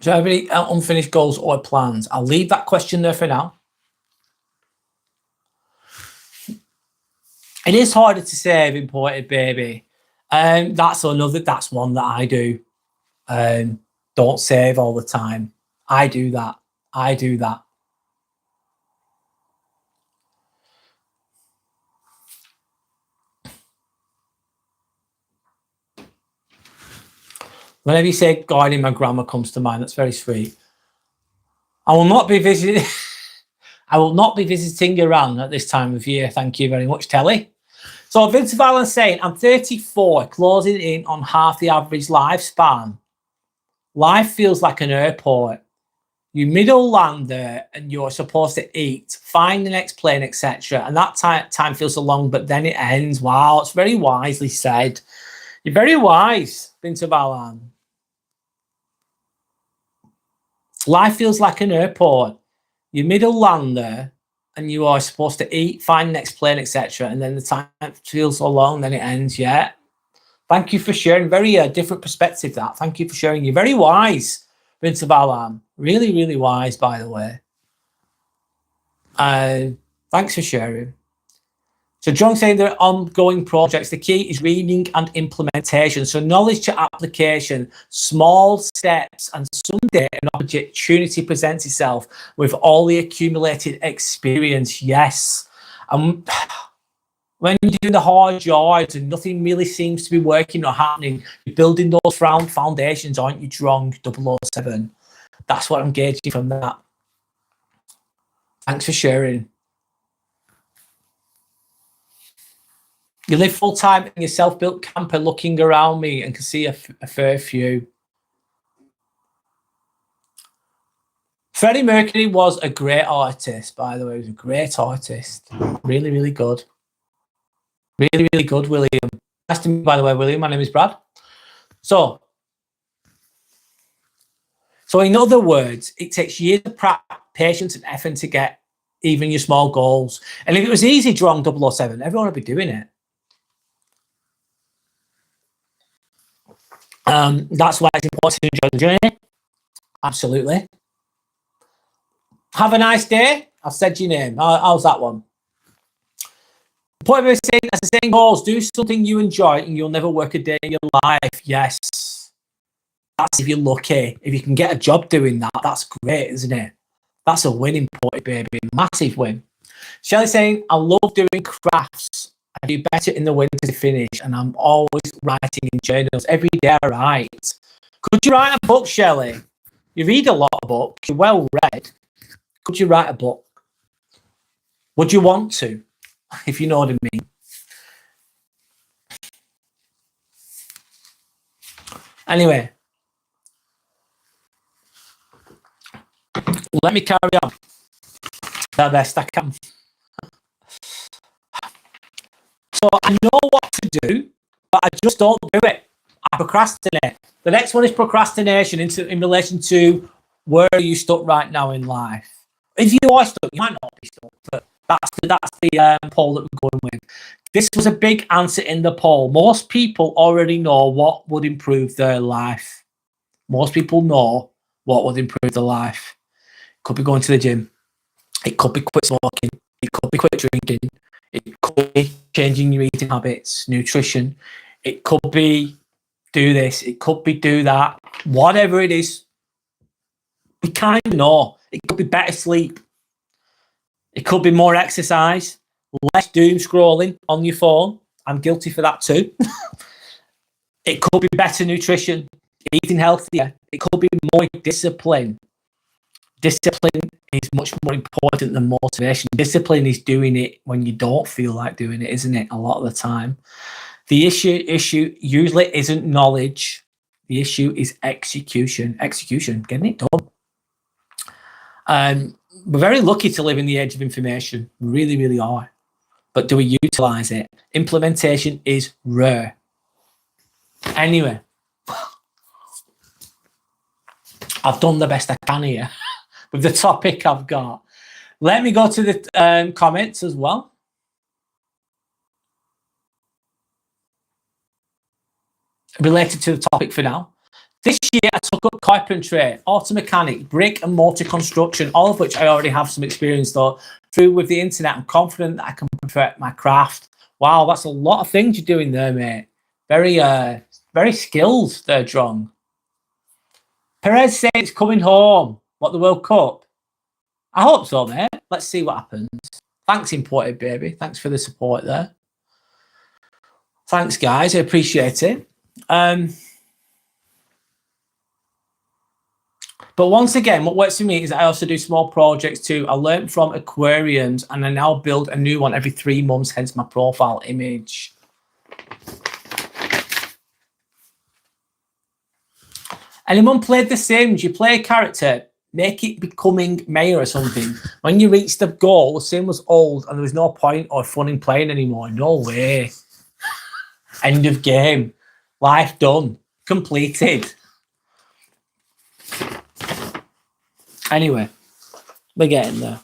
Speaker 1: So everybody unfinished goals or plans? I'll leave that question there for now. It is harder to save imported baby. That's one that I do. Don't save all the time. I do that. Whenever you say guiding my grandma comes to mind, that's very sweet. I will not be visiting. I will not be visiting Iran at this time of year. Thank you very much, Telly. So Vincent Allen saying, I'm 34, closing in on half the average lifespan. Life feels like an airport. You middle land there and you're supposed to eat, find the next plane, etc. And that time feels so long, but then it ends. Wow, it's very wisely said. You're very wise, Vincent Allen. Life feels like an airport. You middle land there and you are supposed to eat, find the next plane, etc. And then the time feels so long, then it ends. Yeah. Thank you for sharing. Very different perspective, that. Thank you for sharing. You're very wise, Vincent Balam. Really, really wise, by the way. Thanks for sharing. So John saying there are ongoing projects. The key is reading and implementation. So knowledge to application, small steps, and someday an opportunity presents itself with all the accumulated experience. Yes. When you're doing the hard yards and nothing really seems to be working or happening, you're building those foundations, aren't you, Drong 007? That's what I'm gauging from that. Thanks for sharing. You live full time in your self-built camper, looking around me and can see a fair few. Freddie Mercury was a great artist, by the way. He was a great artist. Really, really good. Really, really good, William. Nice to meet you, by the way, William. My name is Brad. So in other words, it takes years of patience and effort to get even your small goals. And if it was easy, Drong 007, everyone would be doing it. That's why it's important to enjoy the journey. Absolutely. Have a nice day. I've said your name. How's that one? The point of saying, as the saying goes, do something you enjoy and you'll never work a day in your life. Yes. That's if you're lucky. If you can get a job doing that, that's great, isn't it? That's a winning point, baby. Massive win. Shelley saying, I love doing crafts. I do better in the winter to finish, and I'm always writing in journals. Every day I write. Could you write a book, Shelley? You read a lot of books. You're well read. Could you write a book? Would you want to? If you know what I mean. Anyway. Let me carry on. The best I can. So I know what to do, but I just don't do it. I procrastinate. The next one is procrastination in relation to where are you stuck right now in life. If you are stuck, you might not be stuck, but that's the poll that we're going with. This was a big answer in the poll. Most people already know what would improve their life. Most people know what would improve their life. It could be going to the gym. It could be quit smoking. It could be quit drinking. It could be changing your eating habits, nutrition. It could be do this. It could be do that. Whatever it is, we kind of know. It could be better sleep. It could be more exercise, less doom scrolling on your phone. I'm guilty for that too. It could be better nutrition, eating healthier. It could be more discipline. Discipline is much more important than motivation. Discipline is doing it when you don't feel like doing it, isn't it? A lot of the time. The issue usually isn't knowledge. The issue is execution. Getting it done. We're very lucky to live in the age of information. We really, really are. But do we utilize it? Implementation is rare. Anyway, I've done the best I can here with the topic I've got. Let me go to the comments as well. Related to the topic for now. This year, I took up carpentry, auto mechanic, brick and mortar construction, all of which I already have some experience though. Through with the internet, I'm confident that I can perfect my craft. Wow, that's a lot of things you're doing there, mate. Very skilled there, Drong. Perez says it's coming home. What, the World Cup? I hope so, mate. Let's see what happens. Thanks, Imported Baby. Thanks for the support there. Thanks, guys. I appreciate it. But once again, what works for me is I also do small projects too. I learned from aquariums and I now build a new one every 3 months, hence my profile image. Anyone played The Sims? You play a character, make it becoming mayor or something. When you reach the goal, the sim was old and there was no point or fun in playing anymore. No way. End of game. Life done. Completed. Anyway, we're getting there.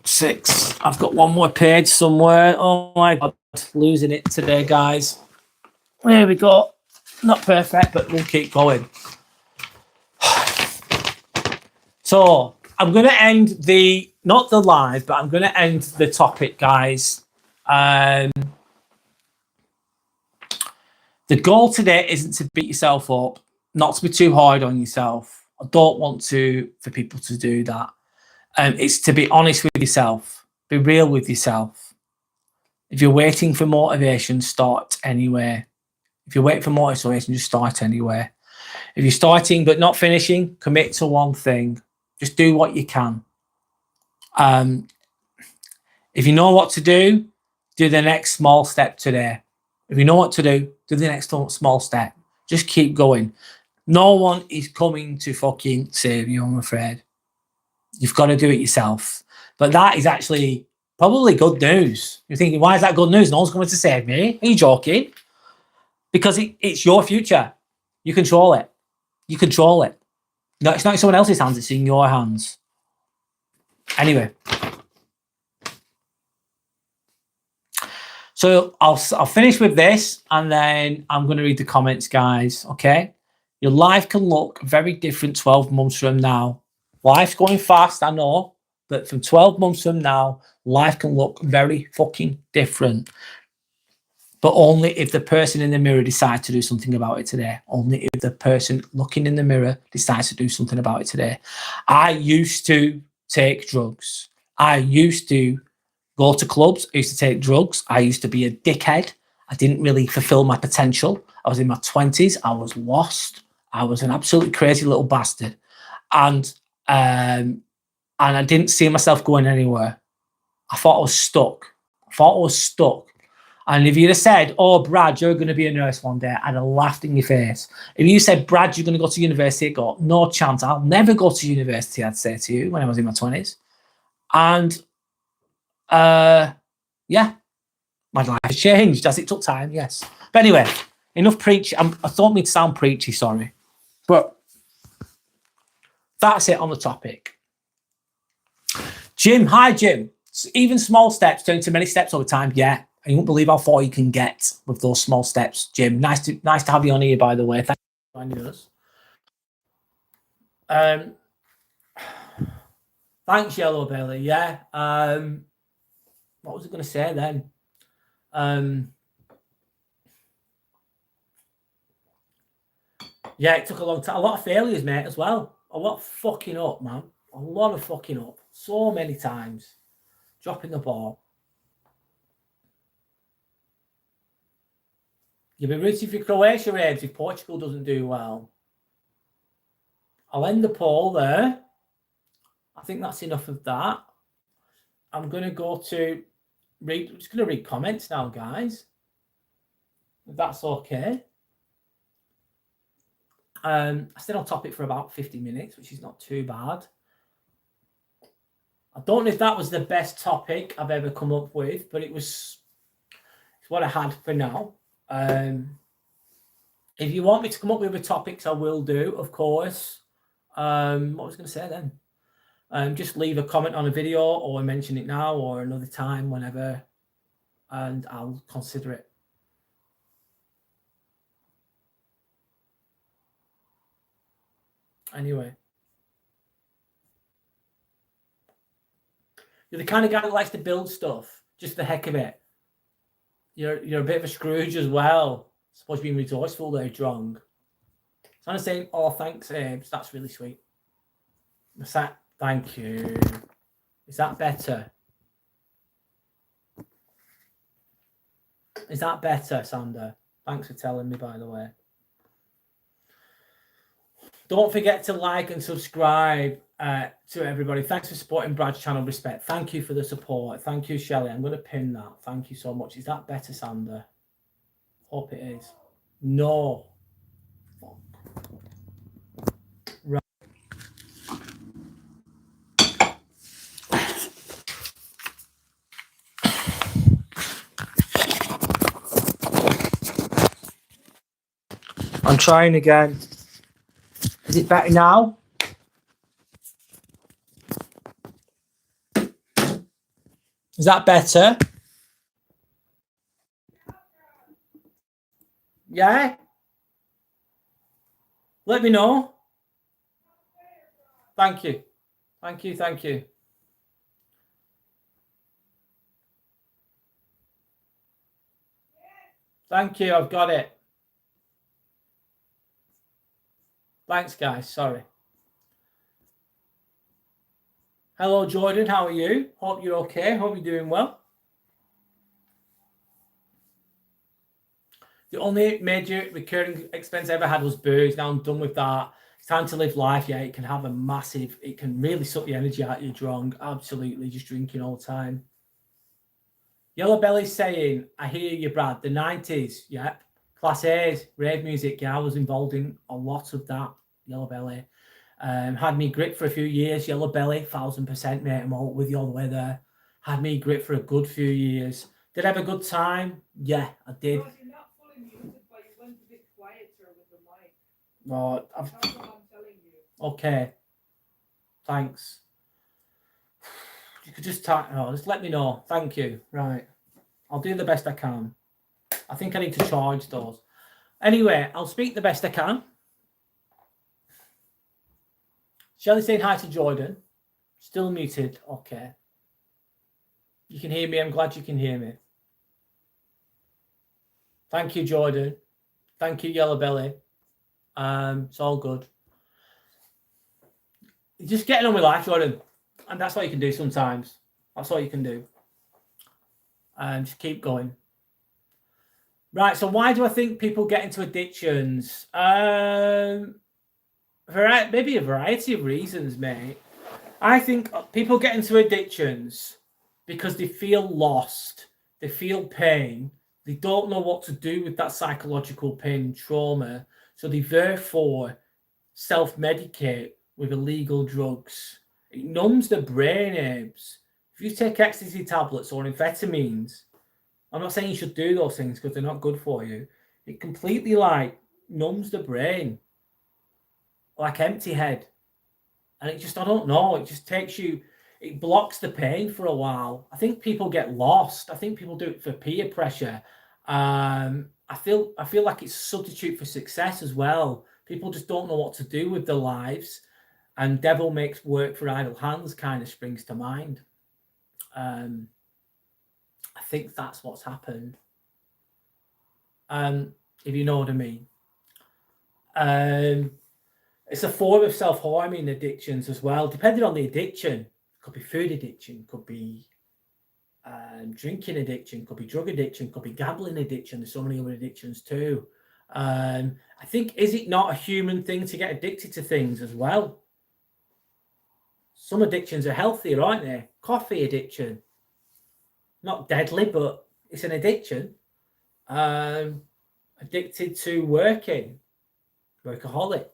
Speaker 1: 6. I've got one more page somewhere. Oh my God, losing it today, guys. There we go. Not perfect, but we'll keep going. So I'm going to end not the live, but I'm going to end the topic, guys. The goal today isn't to beat yourself up, not to be too hard on yourself. I don't want for people to do that. It's to be honest with yourself, be real with yourself. If you're waiting for motivation, start anywhere. If you're waiting for motivation, just start anywhere. If you're starting but not finishing, commit to one thing. Just do what you can. If you know what to do the next small step today. If you know what to do the next small step. Just keep going. No one is coming to fucking save you, I'm afraid. You've got to do it yourself. But that is actually probably good news. You're thinking, why is that good news? No one's coming to save me. Are you joking? Because it's your future. You control it. You control it. No, it's not in someone else's hands. It's in your hands. Anyway. So I'll finish with this and then I'm going to read the comments, guys. Okay? Your life can look very different 12 months from now. Life's going fast, I know. But from 12 months from now, life can look very fucking different. But only if the person in the mirror decides to do something about it today. Only if the person looking in the mirror decides to do something about it today. I used to take drugs. I used to go to clubs. I used to take drugs. I used to be a dickhead. I didn't really fulfill my potential. I was in my 20s. I was lost. I was an absolutely crazy little bastard. And I didn't see myself going anywhere. I thought I was stuck. And if you'd have said, oh, Brad, you're going to be a nurse one day, I'd have laughed in your face. If you said, Brad, you're going to go to university, I'd go, no chance. I'll never go to university, I'd say to you when I was in my 20s. And, yeah, my life has changed as it took time, yes. But anyway, enough preach. I don't mean to sound preachy, sorry. But that's it on the topic. Jim, hi, Jim. Even small steps turn into many steps over time, yeah. And you won't believe how far you can get with those small steps, Jim. Nice to have you on here, by the way. Thank you for joining us. Thanks, Yellow Belly. Yeah. What was I going to say then? Yeah, it took a long time. A lot of failures, mate, as well. A lot of fucking up, man. A lot of fucking up. So many times. Dropping the ball. You'll be rooting for Croatia, Abe, if Portugal doesn't do well. I'll end the poll there. I think that's enough of that. I'm going to go to read. I'm just going to read comments now, guys. If that's okay. I stayed on topic for about 50 minutes, which is not too bad. I don't know if that was the best topic I've ever come up with, but it's what I had for now. If you want me to come up with other topics, I will do, of course. What was I going to say then? Just leave a comment on a video or mention it now or another time, whenever, and I'll consider it. Anyway. You're the kind of guy that likes to build stuff, just the heck of it. You're a bit of a Scrooge as well. Supposed to be resourceful there, Drong. So I'm saying, oh, thanks, Abe. That's really sweet. What's that? Thank you. Is that better? Is that better, Sander? Thanks for telling me, by the way. Don't forget to like and subscribe to everybody. Thanks for supporting Brad's channel. Respect. Thank you for the support. Thank you, Shelley. I'm going to pin that. Thank you so much. Is that better, Sander? Hope it is. No. Fuck. Right. I'm trying again. Is it better now? Is that better? Yeah? Let me know. Thank you. Thank you. Thank you. Thank you. I've got it. Thanks, guys. Sorry. Hello, Jordan. How are you? Hope you're okay. Hope you're doing well. The only major recurring expense I ever had was booze. Now I'm done with that. It's time to live life. Yeah, it can have a massive, it can really suck the energy out of you drunk. Absolutely, just drinking all the time. Yellow Belly's saying, I hear you, Brad. The 90s, yeah. Class A's, rave music. Yeah, I was involved in a lot of that. Yellow Belly. Had me grip for a few years. Yellow Belly, 1000%, mate. I'm all with you all the way there. Had me grip for a good few years. Did I have a good time? Yeah, I did. No, that's what I'm telling you. Okay. Thanks. You could just type. Oh, just let me know. Thank you. Right. I'll do the best I can. I think I need to charge those. Anyway, I'll speak the best I can. Shelley saying hi to Jordan. Still muted. Okay. You can hear me. I'm glad you can hear me. Thank you, Jordan. Thank you, Yellow Belly. It's all good. You're just getting on with life, Jordan. And that's what you can do sometimes. That's all you can do. And just keep going. Right, so why do I think people get into addictions? Maybe a variety of reasons, mate. I think people get into addictions because they feel lost, they feel pain, they don't know what to do with that psychological pain and trauma, so they therefore self-medicate with illegal drugs. It numbs the brain, Abes. If you take ecstasy tablets or amphetamines, I'm not saying you should do those things because they're not good for you. It completely numbs the brain, like empty head. And it just, I don't know, it just takes you, it blocks the pain for a while. I think people get lost. I think people do it for peer pressure. I feel like it's a substitute for success as well. People just don't know what to do with their lives. And devil makes work for idle hands kind of springs to mind. I think that's what's happened. If you know what I mean. It's a form of self-harming addictions as well, depending on the addiction. It could be food addiction, could be drinking addiction, could be drug addiction, could be gambling addiction. There's so many other addictions too. I think, is it not a human thing to get addicted to things as well? Some addictions are healthier, aren't they? Coffee addiction. Not deadly, but it's an addiction. Addicted to working. Workaholic.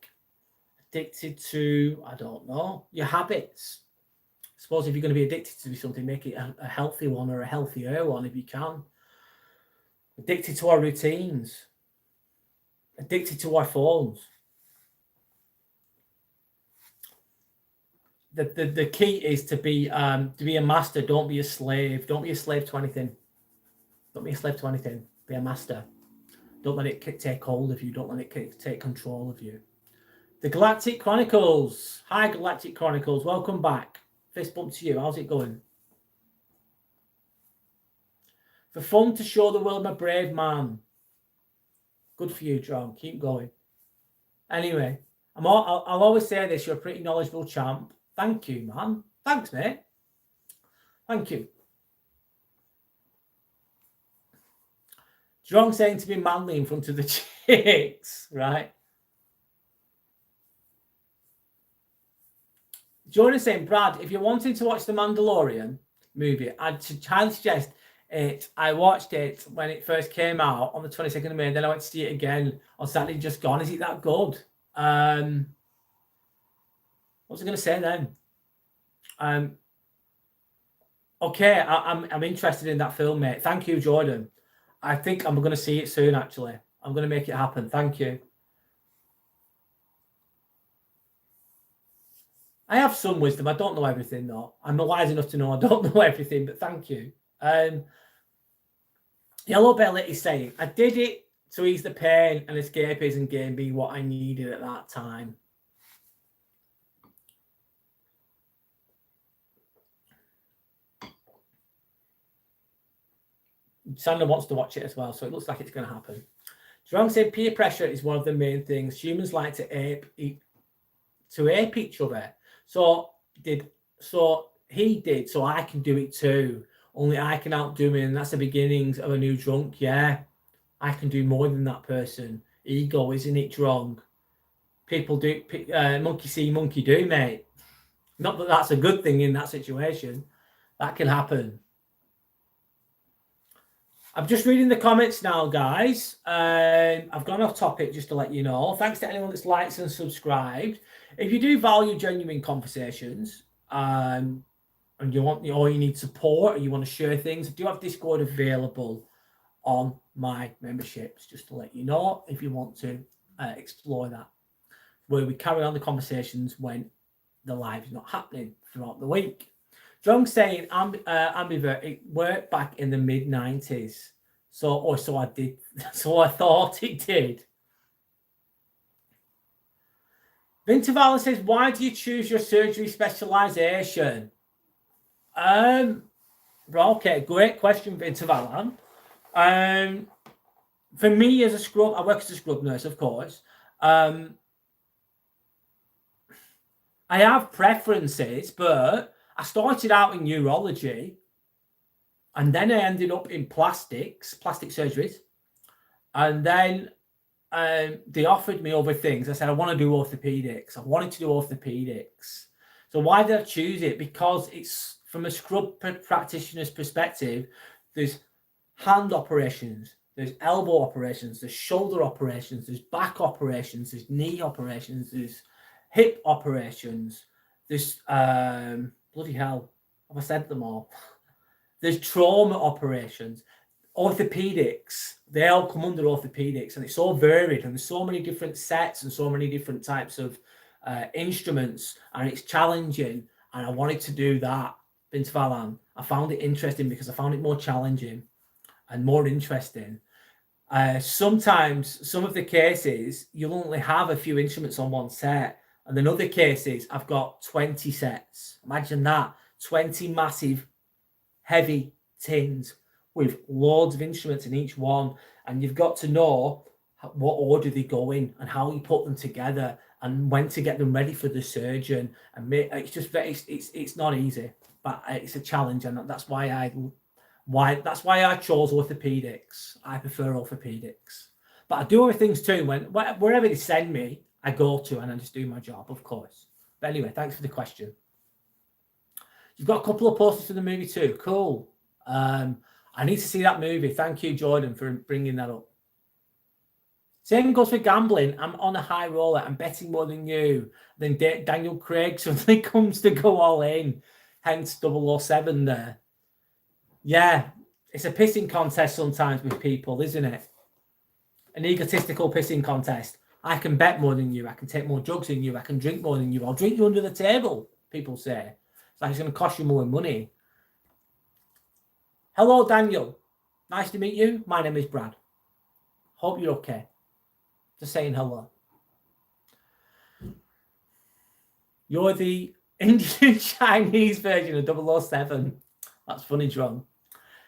Speaker 1: Addicted to, I don't know, your habits. I suppose if you're going to be addicted to something, make it a healthy one or a healthier one if you can. Addicted to our routines. Addicted to our phones. The key is to be a master. Don't be a slave. Don't be a slave to anything. Don't be a slave to anything. Be a master. Don't let it take hold of you. Don't let it take control of you. The Galactic Chronicles. Hi, Galactic Chronicles. Welcome back. Fist bump to you. How's it going? For fun to show the world I'm a brave man. Good for you, John. Keep going. Anyway, I'll always say this. You're a pretty knowledgeable champ. Thank you, man. Thanks, mate. Thank you. John saying to be manly in front of the chicks, right? John is saying, Brad, if you're wanting to watch the Mandalorian movie, I'd highly suggest it. I watched it when it first came out on the 22nd of May, and then I went to see it again on Saturday just gone. Is it that good? What was I going to say then? Okay, I'm interested in that film, mate. Thank you, Jordan. I think I'm going to see it soon, actually. I'm going to make it happen. Thank you. I have some wisdom. I don't know everything, though. I'm not wise enough to know I don't know everything, but thank you. Yellow Belly is saying, I did it to ease the pain and escapism game being what I needed at that time. Sandra wants to watch it as well, so it looks like it's going to happen. Jerome said peer pressure is one of the main things. Humans like to ape each other. So he did, so I can do it too. Only I can outdo him, and that's the beginnings of a new drunk. Yeah, I can do more than that person. Ego, isn't it, drunk? People do, monkey see, monkey do, mate. Not that that's a good thing in that situation. That can happen. I'm just reading the comments now, guys. I've gone off topic just to let you know. Thanks to anyone that's liked and subscribed. If you do value genuine conversations, and you want, or you need support, or you want to share things, I do have Discord available on my memberships, just to let you know if you want to explore that, where we carry on the conversations when the live is not happening throughout the week. John saying ambivert, it worked back in the mid-90s. So I did. So I thought it did. Vinter Valon says, why do you choose your surgery specialization? Okay, great question, Vinter Valon. For me as a scrub, I work as a scrub nurse, of course. I have preferences, but I started out in neurology, and then I ended up in plastic surgeries. And then they offered me other things. I said, I want to do orthopedics. I wanted to do orthopedics. So why did I choose it? Because it's from a scrub practitioner's perspective, there's hand operations, there's elbow operations, there's shoulder operations, there's back operations, there's knee operations, there's hip operations, there's bloody hell, have I said them all? There's trauma operations, orthopedics, they all come under orthopedics, and it's so varied, and there's so many different sets and so many different types of instruments, and it's challenging, and I wanted to do that. Vince Vallan, I found it interesting because I found it more challenging and more interesting. Sometimes, some of the cases, you'll only have a few instruments on one set, and in other cases, I've got 20 sets. Imagine that, 20 massive, heavy tins with loads of instruments in each one, and you've got to know what order they go in and how you put them together and when to get them ready for the surgeon. And it's just it's not easy, but it's a challenge, and that's why I chose orthopedics. I prefer orthopedics, but I do other things too. Wherever they send me, I go to, and I just do my job, of course. But anyway, thanks for the question. You've got a couple of posters for the movie too. Cool. I need to see that movie. Thank you, Jordan, for bringing that up. Same goes for gambling. I'm on a high roller. I'm betting more than you. Then Daniel Craig suddenly comes to go all in. Hence 007 there. Yeah, it's a pissing contest sometimes with people, isn't it? An egotistical pissing contest. I can bet more than you. I can take more drugs than you. I can drink more than you. I'll drink you under the table, people say. It's like it's going to cost you more money. Hello, Daniel. Nice to meet you. My name is Brad. Hope you're okay. Just saying hello. You're the Indian Chinese version of 007. That's funny, John.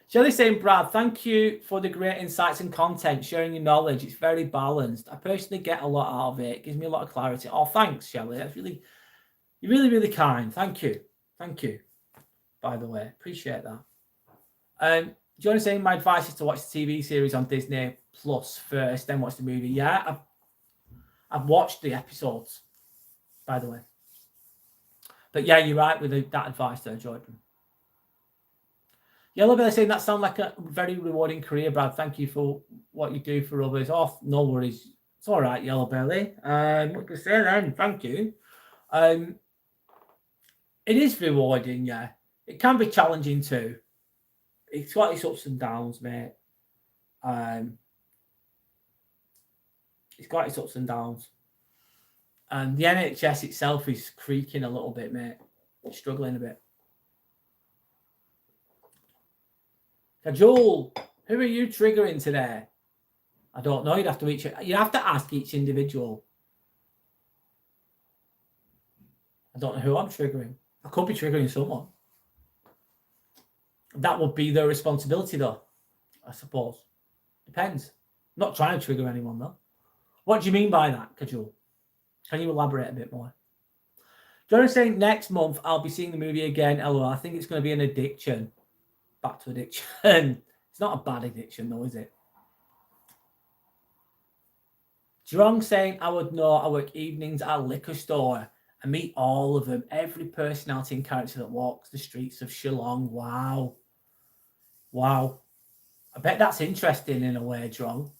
Speaker 1: Shelley saying, Brad, thank you for the great insights and content, sharing your knowledge. It's very balanced. I personally get a lot out of it. It gives me a lot of clarity. Oh, thanks, Shelley. That's really, you're really, really kind. Thank you. Thank you, by the way. Appreciate that. Do you want to say my advice is to watch the TV series on Disney Plus first, then watch the movie? Yeah, I've watched the episodes, by the way. But yeah, you're right with that advice there, Jordan. Yellow Belly saying that sounds like a very rewarding career, Brad. Thank you for what you do for others. Oh, no worries. It's all right, Yellow Belly. What can I say then? Thank you. It is rewarding, yeah. It can be challenging too. It's got its ups and downs, mate. It's got its ups and downs. And the NHS itself is creaking a little bit, mate. It's struggling a bit. Joel, who are you triggering today? I don't know. You'd have to ask each individual. I don't know who I'm triggering. I could be triggering someone. That would be their responsibility, though, I suppose. Depends. I'm not trying to trigger anyone, though. What do you mean by that, Kajul? Can you elaborate a bit more? John's saying next month I'll be seeing the movie again. LOL. I think it's going to be an addiction. Back to addiction. It's not a bad addiction, though, is it? Jerome saying I would know I work evenings at a liquor store. I meet all of them. Every personality and character that walks the streets of Shillong. Wow. Wow. I bet that's interesting in a way, Jerome.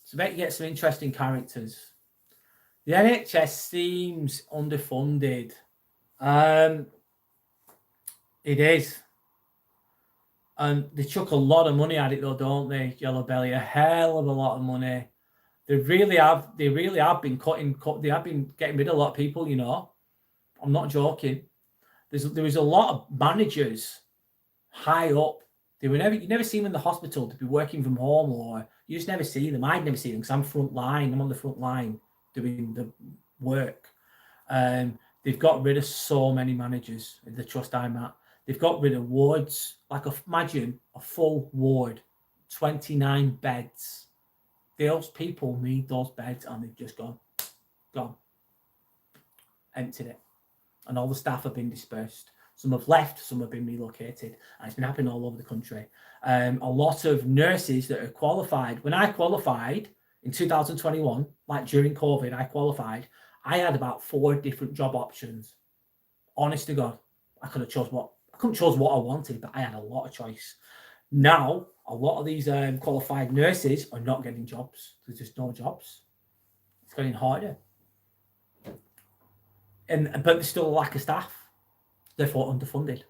Speaker 1: So I bet you get some interesting characters. The NHS seems underfunded. It is. And they chuck a lot of money at it, though, don't they, Yellow Belly? A hell of a lot of money. They really have been cutting. They have been getting rid of a lot of people, you know. I'm not joking. There was a lot of managers high up. You never see them in the hospital to be working from home, or you just never see them. I'd never see them because I'm front line. I'm on the front line doing the work. They've got rid of so many managers in the trust I'm at. They've got rid of wards. Imagine a full ward, 29 beds. Those people need those beds, and they've just gone, emptied it. And all the staff have been dispersed. Some have left, some have been relocated, and it's been happening all over the country. A lot of nurses that are qualified. When I qualified in 2021, like during COVID, I had about 4 different job options. Honest to God, I couldn't choose what I wanted, but I had a lot of choice. Now, a lot of these qualified nurses are not getting jobs. There's just no jobs. It's getting harder. But there's still a lack of staff, therefore underfunded.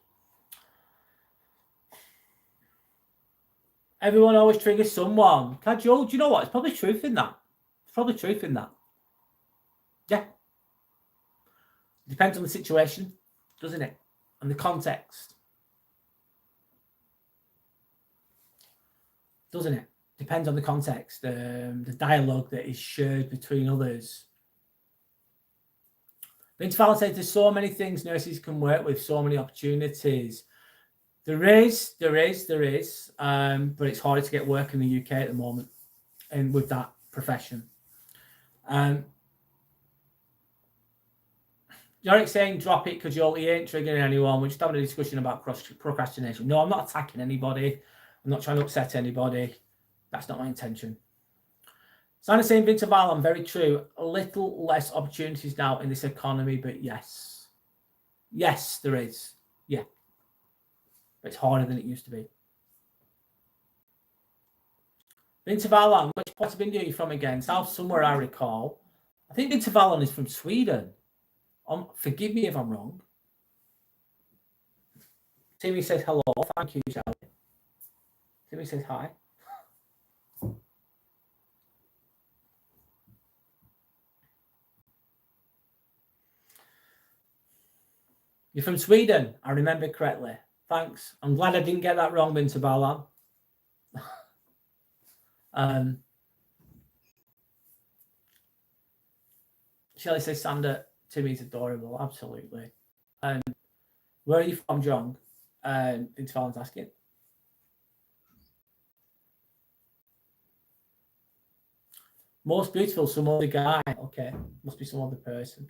Speaker 1: Everyone always triggers someone. Joel, do you know what? It's probably truth in that. Yeah. Depends on the situation, doesn't it? And the context. Doesn't it? Depends on the context, the dialogue that is shared between others. Vince Fallon says there's so many things nurses can work with, so many opportunities. There is, but it's harder to get work in the UK at the moment, and with that profession. Yorick saying drop it, Kajol. He ain't triggering anyone. We're just having a discussion about procrastination. No, I'm not attacking anybody. I'm not trying to upset anybody. That's not my intention. Sana saying, Vince Val, very true. A little less opportunities now in this economy, but yes. Yes, there is. Yeah. But it's harder than it used to be. Vince Val, which part of India are you from again? South somewhere, I recall. I think Vince Val is from Sweden. Forgive me if I'm wrong. Timmy says hello. Thank you, Charlie. Timmy says hi. You're from Sweden. I remember correctly. Thanks. I'm glad I didn't get that wrong, Vince Balan. Shelley says, Sander, Timmy's adorable, absolutely. And where are you from, John? Vince Fallon's asking. Most beautiful, some other guy. Okay, must be some other person.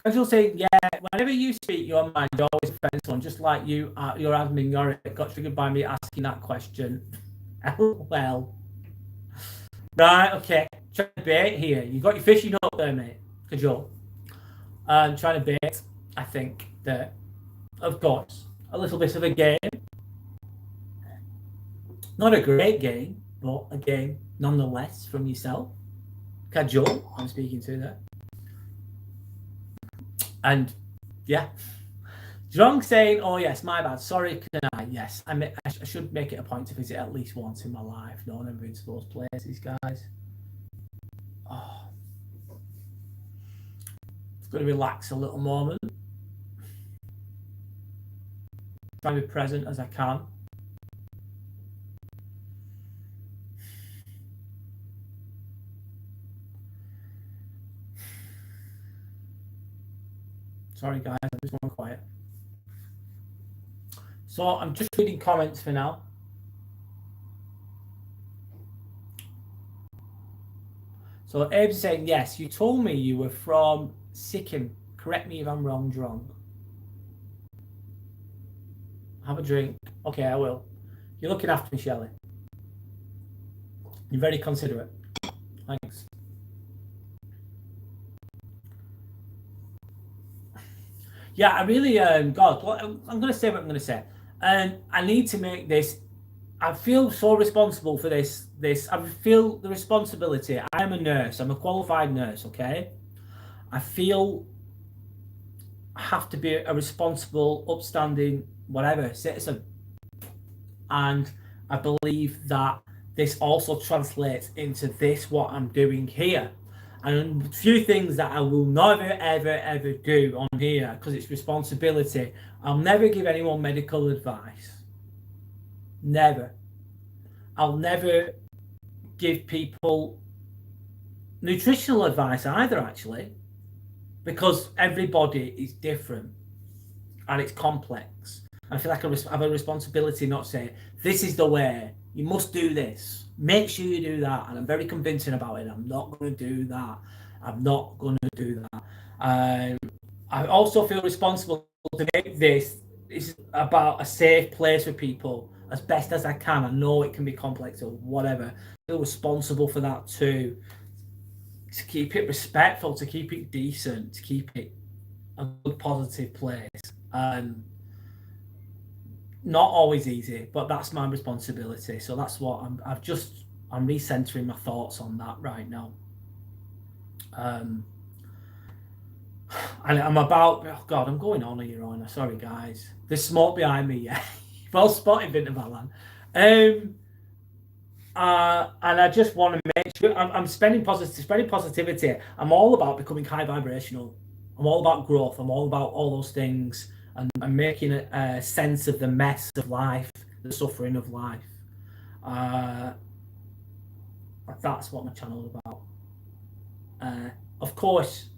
Speaker 1: Casual saying, yeah, whenever you speak your mind, you always offend someone, just like you, your admin, Yorick, got triggered by me asking that question. Well. Right, okay. Trying to bait here. You got your fishing hook there, mate. Cajole. Trying to bait, I think, that, of course, a little bit of a game. Not a great game, but a game nonetheless from yourself. Cajole, I'm speaking to there. And yeah, Drunk saying, "Oh yes, my bad. Sorry, can I? Yes, I should make it a point to visit at least once in my life. No, I've never been to those places, guys. Oh, it's going to relax a little moment. Try to be present as I can. Sorry, guys, I'm just going quiet. So I'm just reading comments for now. So Abe's saying, yes, you told me you were from Sikkim. Correct me if I'm wrong, Drong. Have a drink. Okay, I will. You're looking after me, Shelley. You're very considerate. Thanks. Yeah, I really, God, I'm going to say what I'm going to say. And I need to make this. I feel so responsible for this. I feel the responsibility. I am a nurse. I'm a qualified nurse, okay? I feel I have to be a responsible, upstanding, whatever, citizen. And I believe that this also translates into this, what I'm doing here. And a few things that I will never, ever, ever do on here because it's responsibility. I'll never give anyone medical advice. Never. I'll never give people nutritional advice either, actually, because everybody is different and it's complex. I feel like I have a responsibility not saying, this is the way, you must do this, make sure you do that. And I'm very convincing about it. I'm not going to do that. I'm not going to do that. I also feel responsible to make this about a safe place for people as best as I can. I know it can be complex or whatever. I feel responsible for that too. To keep it respectful, to keep it decent, to keep it a good, positive place. Not always easy, but that's my responsibility. So that's what I'm recentering my thoughts on that right now. And I'm about, oh God, I'm going on here, Honor. Sorry, guys. There's smoke behind me, yeah. Well spotted, Vinter Balan. And I just want to make sure I'm spreading positivity. I'm all about becoming high vibrational. I'm all about growth. I'm all about all those things. And I'm making a sense of the mess of life, the suffering of life. That's what my channel is about. Of course,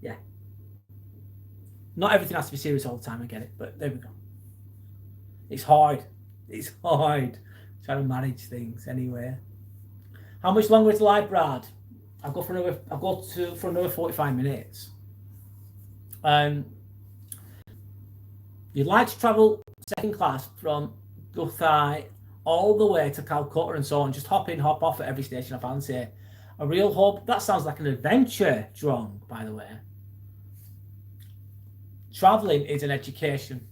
Speaker 1: yeah. Not everything has to be serious all the time, I get it, but there we go. It's hard. It's hard trying to manage things anyway. How much longer is live, Brad? I'll go for another 45 minutes. You'd like to travel second class from Guthai all the way to Calcutta and so on. Just hop in, hop off at every station I fancy. A real hub. That sounds like an adventure, Drong, by the way. Traveling is an education.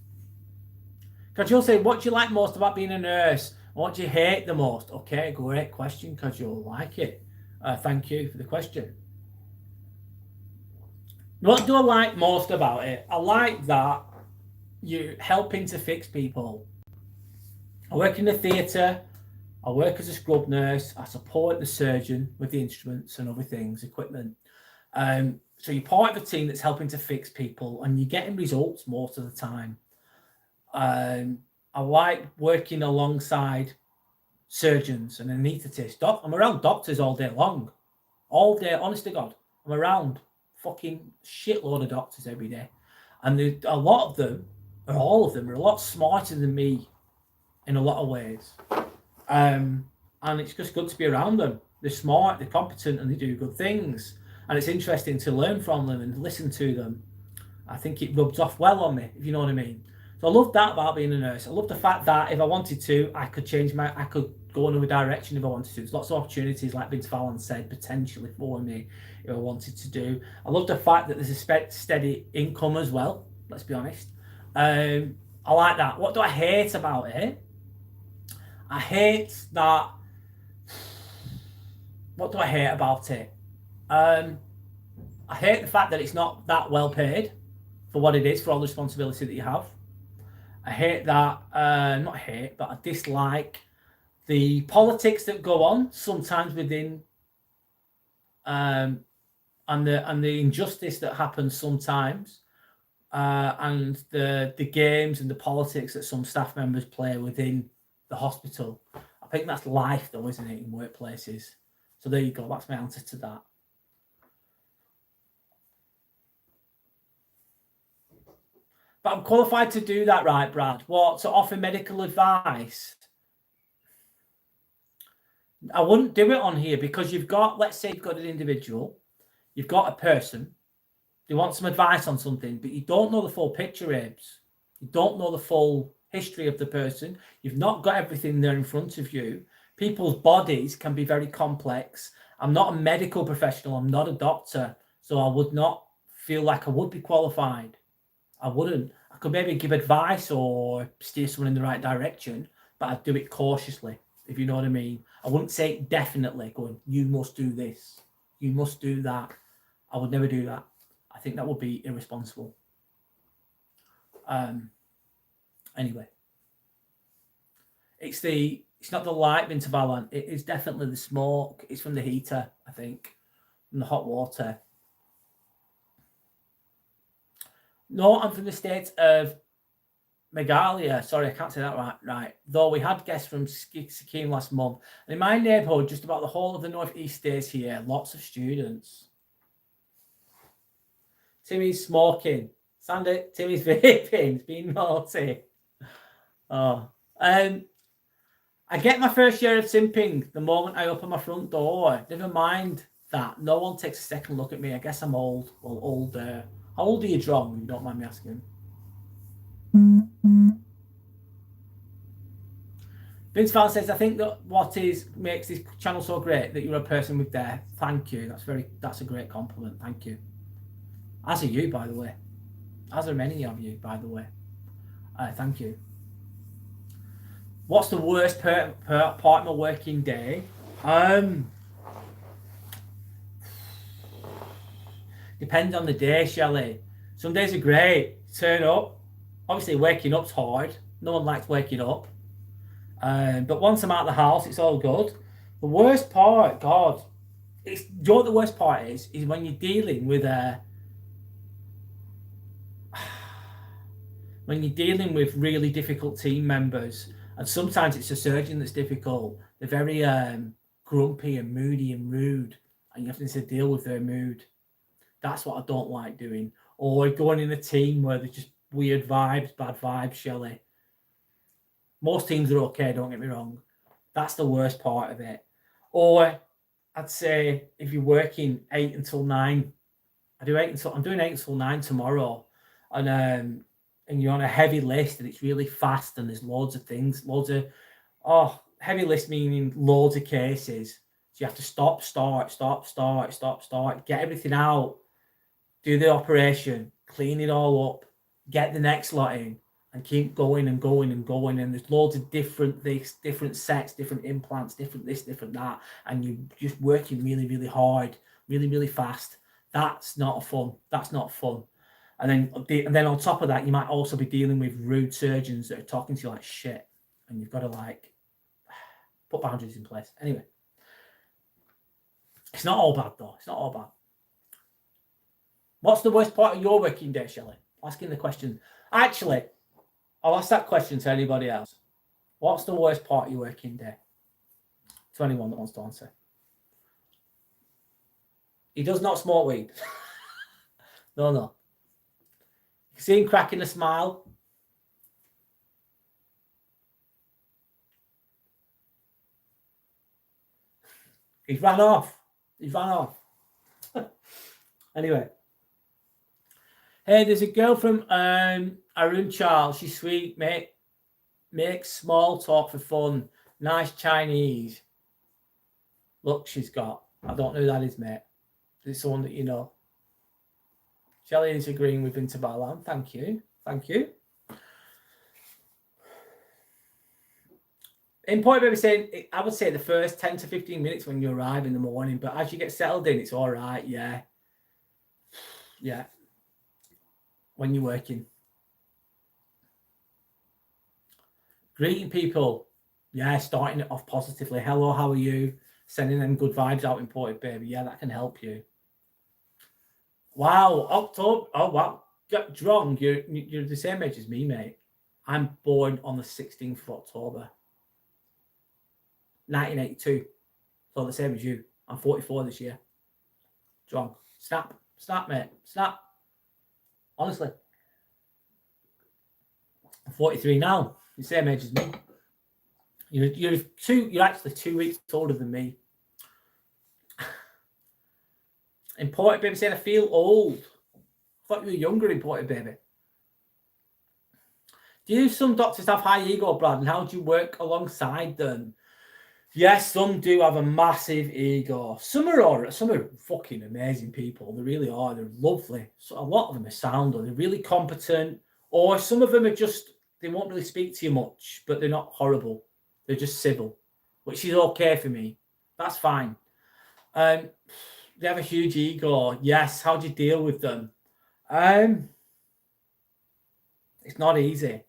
Speaker 1: Kajol say, what do you like most about being a nurse? What do you hate the most? Okay, great question, Kajol. Like it. Thank you for the question. What do I like most about it? I like that you're helping to fix people. I work in the theatre. I work as a scrub nurse. I support the surgeon with the instruments and other things, equipment. So you're part of a team that's helping to fix people and you're getting results most of the time. I like working alongside surgeons and anaesthetists. I'm around doctors all day long. All day, honest to God. I'm around fucking shitload of doctors every day, and a lot of them, or all of them, are a lot smarter than me in a lot of ways. And it's just good to be around them. They're smart, they're competent, and they do good things. And it's interesting to learn from them and listen to them. I think it rubs off well on me, if you know what I mean. So I love that about being a nurse. I love the fact that if I wanted to, I could go in another direction if I wanted to. There's lots of opportunities, like Vince Fallon said, potentially for me if I wanted to do. I love the fact that there's a steady income as well. Let's be honest. I like that. What do I hate about it? I hate that. What do I hate about it? I hate the fact that it's not that well paid for what it is, for all the responsibility that you have. I hate that. Not hate, but I dislike the politics that go on sometimes within, and the injustice that happens sometimes, and the games and the politics that some staff members play within the hospital. I think that's life, though, isn't it, in workplaces? So there you go. That's my answer to that. But I'm qualified to do that, right, Brad? What, to offer medical advice? I wouldn't do it on here because you've got, let's say you've got an individual, you've got a person, they want some advice on something, but you don't know the full picture, Abes. You don't know the full history of the person. You've not got everything there in front of you. People's bodies can be very complex. I'm not a medical professional. I'm not a doctor. So I would not feel like I would be qualified. I wouldn't. I could maybe give advice or steer someone in the right direction, but I'd do it cautiously, if you know what I mean. I wouldn't say definitely going, you must do this, you must do that. I would never do that. I think that would be irresponsible. Anyway, it's not the light, Vince Fallon. It is definitely the smoke. It's from the heater, I think, from the hot water. No, I'm from the state of Meghalaya. Sorry, I can't say that right. Though we had guests from Sikkim last month. And in my neighbourhood, just about the whole of the northeast stays here, lots of students. Timmy's smoking. Sandy, Timmy's vaping. It's been naughty. Oh. I get my first share of simping the moment I open my front door. Never mind that. No one takes a second look at me. I guess I'm old. Well, older. How old are you, John? You don't mind me asking. Vince Fallon says, I think that makes this channel so great that you're a person with depth. Thank you. That's a great compliment. Thank you. As are you, by the way. As are many of you, by the way. Thank you. What's the worst part of my working day? Depends on the day, Shelley. Some days are great. Turn up. Obviously, waking up's hard. No one likes waking up. But once I'm out of the house, it's all good. The worst part, God, you know what the worst part is when you're dealing with really difficult team members, and sometimes it's a surgeon that's difficult. They're very grumpy and moody and rude, and you have to deal with their mood. That's what I don't like doing. Or going in a team where there's just weird vibes, bad vibes, Shelley. Most teams are okay, don't get me wrong. That's the worst part of it. Or I'd say if you're working 8 until 9, I'm doing 8 until 9 tomorrow, and you're on a heavy list and it's really fast and there's loads of things, heavy list meaning loads of cases. So you have to stop, start, get everything out, do the operation, clean it all up, get the next lot in, and keep going and going and going. And there's loads of different sets, different implants, different this, different that. And you're just working really, really hard, really, really fast. That's not fun. And then on top of that, you might also be dealing with rude surgeons that are talking to you like shit. And you've got to put boundaries in place. Anyway, it's not all bad though. It's not all bad. What's the worst part of your working day, Shelley? Asking the question. Actually, I'll ask that question to anybody else. What's the worst part of your working day? To anyone that wants to answer. He does not smoke weed. No, no. You can see him cracking a smile. He's ran off. He's ran off. Anyway. Hey, there's a girl from Arun Charles. She's sweet, mate. Makes small talk for fun. Nice Chinese. Look, she's got. I don't know who that is, mate. It's someone that you know. Shelley is agreeing with Intabalan. Thank you. Thank you. In point, baby saying, I would say the first 10 to 15 minutes when you arrive in the morning, but as you get settled in, it's all right. Yeah. Yeah. When you're working. Greeting people. Yeah, starting it off positively. Hello, how are you? Sending them good vibes out, Imported Baby. Yeah, that can help you. Wow, October. Oh, wow. Drong, you're the same age as me, mate. I'm born on the 16th of October. 1982. So the same as you. I'm 44 this year. Drong. Snap. Snap, mate. Snap. Honestly. I'm 43 now. You're the same age as me. You're actually 2 weeks older than me. Imported Baby said, I feel old. I thought you were younger, Imported Baby. Do some doctors have high ego, Brad? And how do you work alongside them? Yes, some do have a massive ego. Some are fucking amazing people. They really are. They're lovely. So a lot of them are sound, or they're really competent. Or some of them are just, they won't really speak to you much, but they're not horrible. They're just civil, which is okay for me. That's fine. They have a huge ego. Yes. How do you deal with them? It's not easy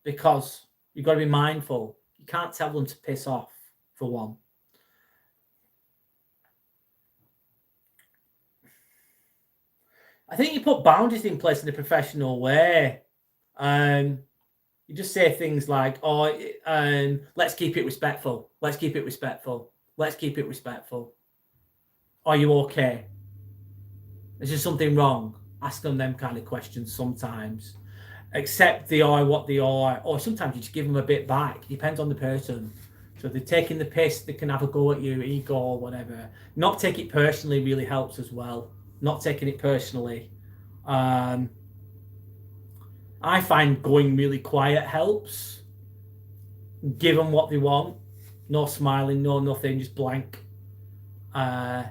Speaker 1: because you've got to be mindful. You can't tell them to piss off, for one. I think you put boundaries in place in a professional way. You just say things like, let's keep it respectful. Let's keep it respectful. Let's keep it respectful. Are you okay? Is there something wrong? Ask them kind of questions sometimes. Accept they are what they are. Or sometimes you just give them a bit back. It depends on the person. So if they're taking the piss, they can have a go at you, ego or whatever. Not take it personally really helps as well. Not taking it personally. I find going really quiet helps. Give them what they want. No smiling, no nothing, just blank. I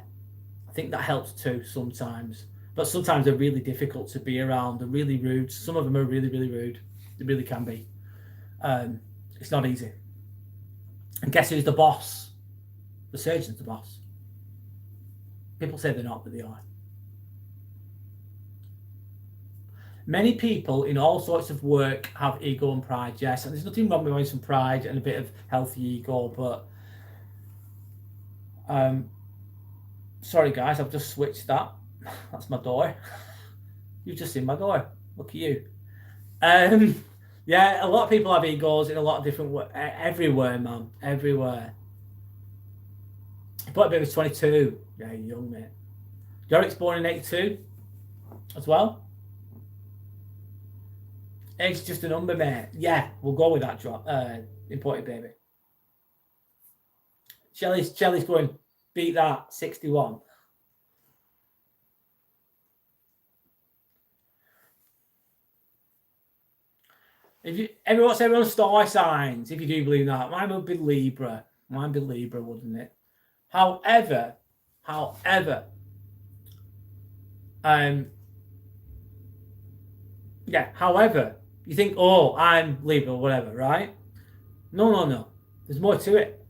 Speaker 1: think that helps too sometimes. But sometimes they're really difficult to be around. They're really rude. Some of them are really, really rude. They really can be. It's not easy. And guess who's the boss? The surgeon's the boss. People say they're not, but they are. Many people in all sorts of work have ego and pride, yes. And there's nothing wrong with having some pride and a bit of healthy ego, but sorry guys, I've just switched that. That's my door. You've just seen my door. Look at you. Yeah, a lot of people have egos in a lot of different ways. Everywhere, man. Everywhere. But it was 22. Yeah, young, mate. Derek's born in 82 as well. Age just a number, mate. Yeah, we'll go with that drop. Imported Baby. Shelley's going, beat that, 61. Everyone's star signs, if you do believe that. Mine would be Libra. Mine would be Libra, wouldn't it? However, you think, oh, I'm Libra or whatever, right? No. There's more to it.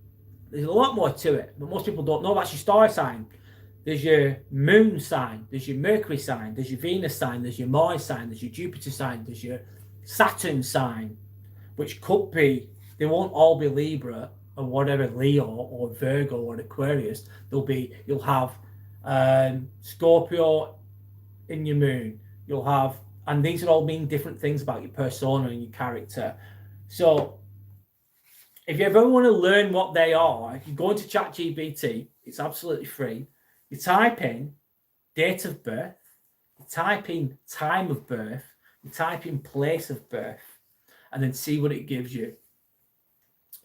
Speaker 1: There's a lot more to it, but most people don't know that's your star sign. There's your moon sign, there's your Mercury sign, there's your Venus sign, there's your Mars sign, there's your Jupiter sign, there's your Saturn sign, which could be, they won't all be Libra or whatever, Leo or Virgo or Aquarius. You'll have Scorpio in your moon. You'll have, and these are all mean different things about your persona and your character. So if you ever want to learn what they are, if you go into ChatGPT, it's absolutely free. You type in date of birth, you type in time of birth, you type in place of birth, and then see what it gives you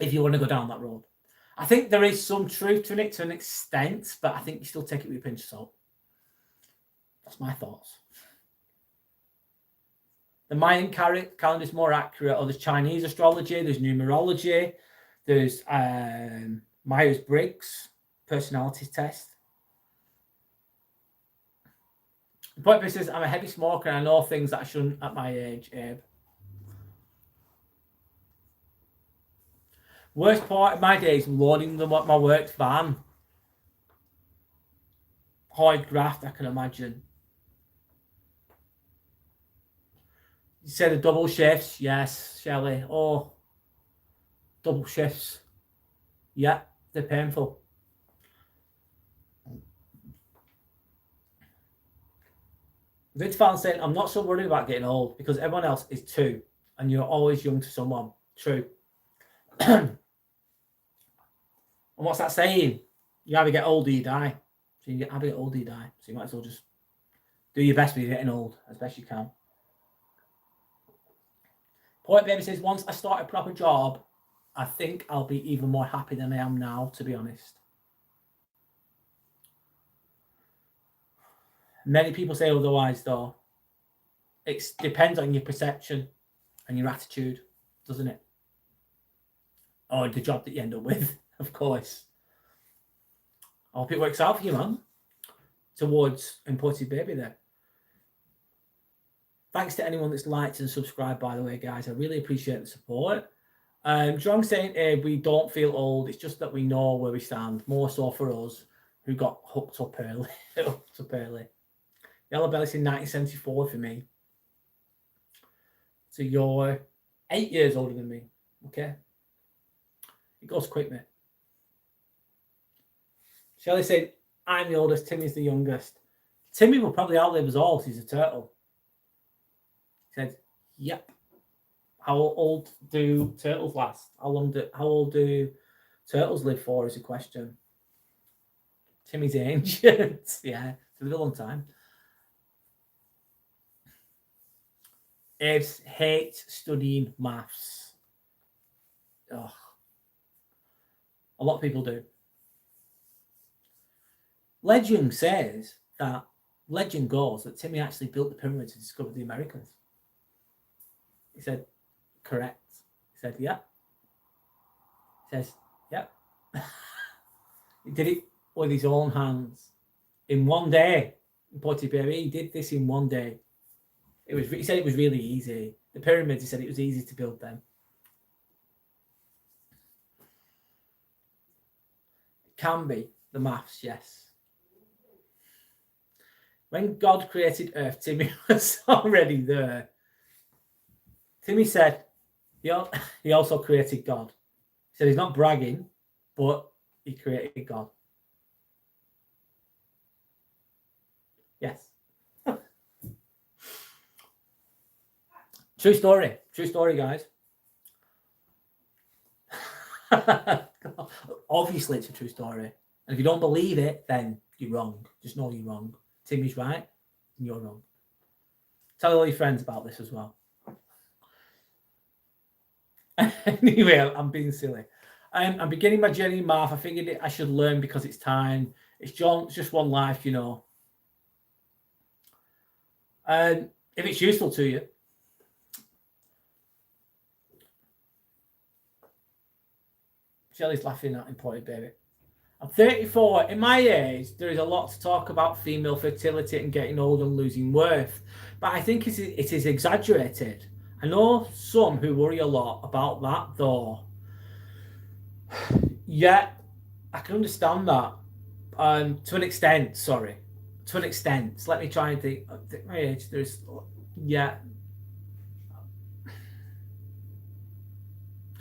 Speaker 1: if you want to go down that road. I think there is some truth to it to an extent, but I think you still take it with a pinch of salt. That's my thoughts. The Mayan calendar is more accurate, or there's Chinese astrology, there's numerology, there's Myers-Briggs personality test. The point is, I'm a heavy smoker and I know things that I shouldn't at my age, Abe. Worst part of my day is loading them up my work van. Hard graft, I can imagine. You said the double shifts. Yes, Shelley. Oh, double shifts. Yeah, they're painful. Vince Van saying, I'm not so worried about getting old because everyone else is 2 and you're always young to someone. True. And what's that saying? You either get old or you die. So you either get old or you die. So you might as well just do your best when you're getting old as best you can. Point Baby says, once I start a proper job, I think I'll be even more happy than I am now, to be honest. Many people say otherwise, though. It depends on your perception and your attitude, doesn't it? Or the job that you end up with, of course. I hope it works out for you, man. Towards Imported Baby there. Thanks to anyone that's liked and subscribed, by the way, guys. I really appreciate the support. John saying, we don't feel old. It's just that we know where we stand. More so for us who got hooked up early. Yellow Belly saying 1974 for me. So you're 8 years older than me. Okay? It goes quick, mate. Shelley said, I'm the oldest. Timmy's the youngest. Timmy will probably outlive us all. He's a turtle. He said, yep. How old do turtles last? How old do turtles live for is a question. Timmy's ancient. Yeah, it's a long time. Aves hates studying maths. Ugh. A lot of people do. Legend goes that Timmy actually built the pyramid to discover the Americas. He said, correct. He said, yeah. He says, yeah. He did it with his own hands in one day. Imported Baby, he did this in one day. He said it was really easy. The pyramids, he said it was easy to build them. It can be the maths, yes. When God created Earth, Timmy was already there. Timmy said he also created God. He said he's not bragging, but he created God. Yes. True story, guys. Obviously, it's a true story. And if you don't believe it, then you're wrong. Just know you're wrong. Timmy's right, and you're wrong. Tell all your friends about this as well. Anyway, I'm being silly. I'm beginning my journey in math. I figured I should learn because it's time. It's just one life, you know. And if it's useful to you, Shelley's laughing at Imported Baby. I'm 34. In my age, there is a lot to talk about female fertility and getting old and losing worth. But I think it is exaggerated. I know some who worry a lot about that, though. Yeah, I can understand that. To an extent, sorry. To an extent. So let me try and think. At my age, there's... Yeah.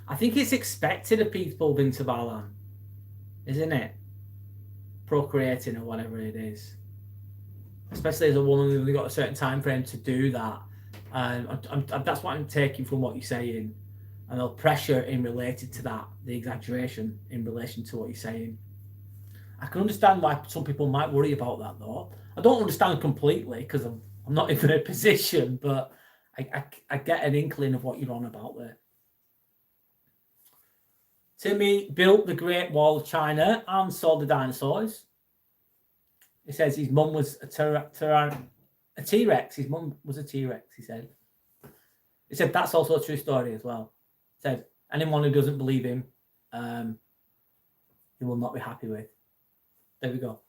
Speaker 1: I think it's expected of people, Vince Vallan, isn't it? Procreating or whatever it is. Especially as a woman who's only got a certain time frame to do that. That's what I'm taking from what you're saying. And the pressure in related to that, the exaggeration in relation to what you're saying. I can understand why some people might worry about that, though. I don't understand completely because I'm not in their position, but I get an inkling of what you're on about there. Timmy built the Great Wall of China and saw the dinosaurs. He says his mum was a T-Rex. His mum was a T-Rex, he said. He said that's also a true story as well. He said anyone who doesn't believe him, he will not be happy with. There we go.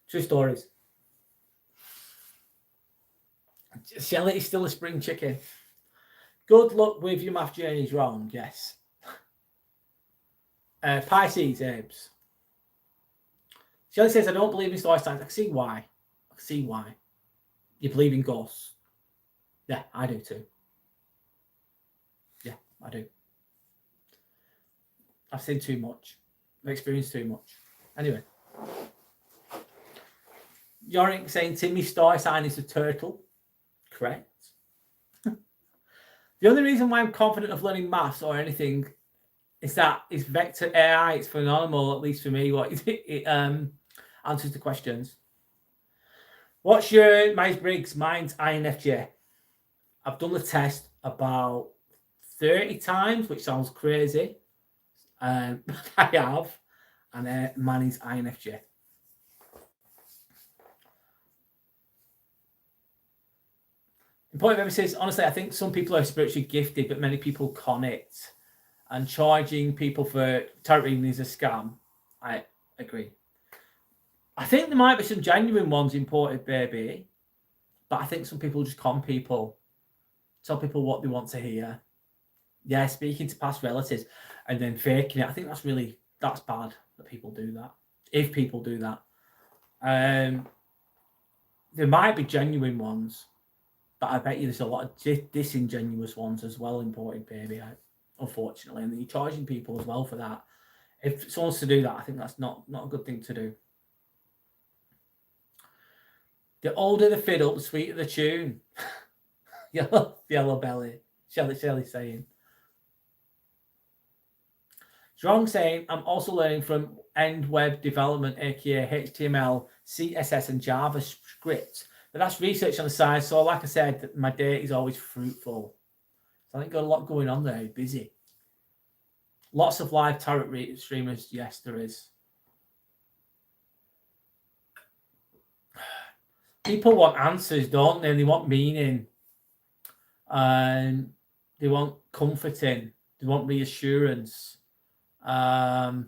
Speaker 1: True stories. Shelley is still a spring chicken. Good luck with your math journeys wrong, yes. Pisces, Abes. Shelley says, I don't believe in star signs. I can see why. You believe in ghosts. Yeah, I do too. Yeah, I do. I've seen too much. I've experienced too much. Anyway. Yorick saying Timmy's star sign is a turtle. Correct. The only reason why I'm confident of learning maths or anything is that it's vector AI. It's phenomenal, at least for me. What it answers the questions. What's your Myers-Briggs? Mine's INFJ. I've done the test about 30 times, which sounds crazy. I have. And mine is INFJ. The point of emphasis, honestly, I think some people are spiritually gifted, but many people con it. And charging people for tarot reading is a scam. I agree. I think there might be some genuine ones imported, baby. But I think some people just con people. Tell people what they want to hear. Yeah, speaking to past relatives and then faking it. I think that's bad that people do that. If people do that. There might be genuine ones. But I bet you there's a lot of disingenuous ones as well imported, baby, unfortunately. And you're charging people as well for that. If someone's to do that, I think that's not a good thing to do. The older the fiddle, the sweeter the tune. Yellow belly. Shelley saying. Strong saying, I'm also learning from end web development, aka HTML, CSS, and JavaScript. But that's research on the side. So like I said, my day is always fruitful. So I think got a lot going on there. Busy. Lots of live tarot streamers. Yes, there is. People want answers, don't they? And they want meaning. And they want comforting. They want reassurance. That's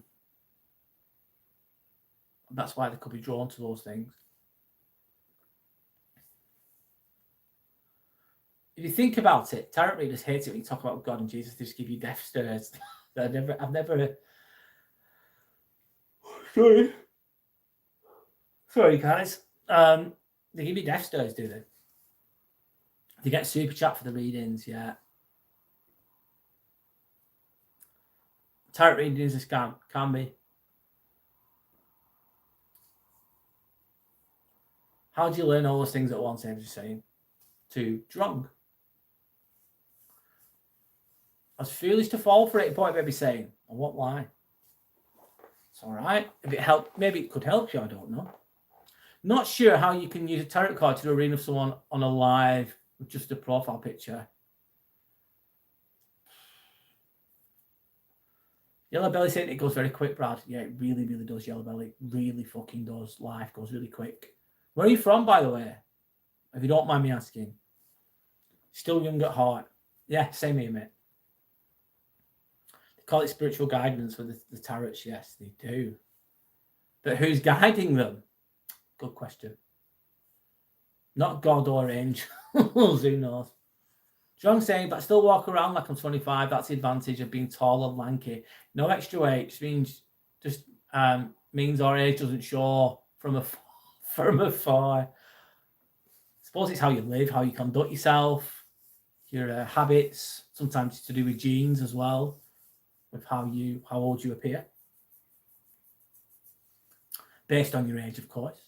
Speaker 1: why they could be drawn to those things. If you think about it, tarot readers hate it when you talk about God and Jesus. They just give you death stares. I've never. Sorry, guys. They give you death stares, do they? They get super chat for the readings, yeah. Tarot reading is a scam. Can be. How do you learn all those things at once? I'm just saying. Too drunk. I was foolish to fall for it. Point baby saying, I won't lie. It's all right. If it helped, maybe it could help you. I don't know. Not sure how you can use a tarot card to do a reading of someone on a live with just a profile picture. Yellow Belly saying it goes very quick, Brad. Yeah, it really, really does. Yellow Belly really fucking does. Life goes really quick. Where are you from, by the way? If you don't mind me asking. Still young at heart. Yeah, same here, mate. Call it spiritual guidance for the tarots. Yes, they do. But who's guiding them? Good question. Not God or angels. Who knows? John saying, but I still walk around like I'm 25. That's the advantage of being tall and lanky. No extra weight. Just means our age doesn't show from afar. I suppose it's how you live, how you conduct yourself, your habits. Sometimes it's to do with genes as well. With how old you appear, based on your age, of course.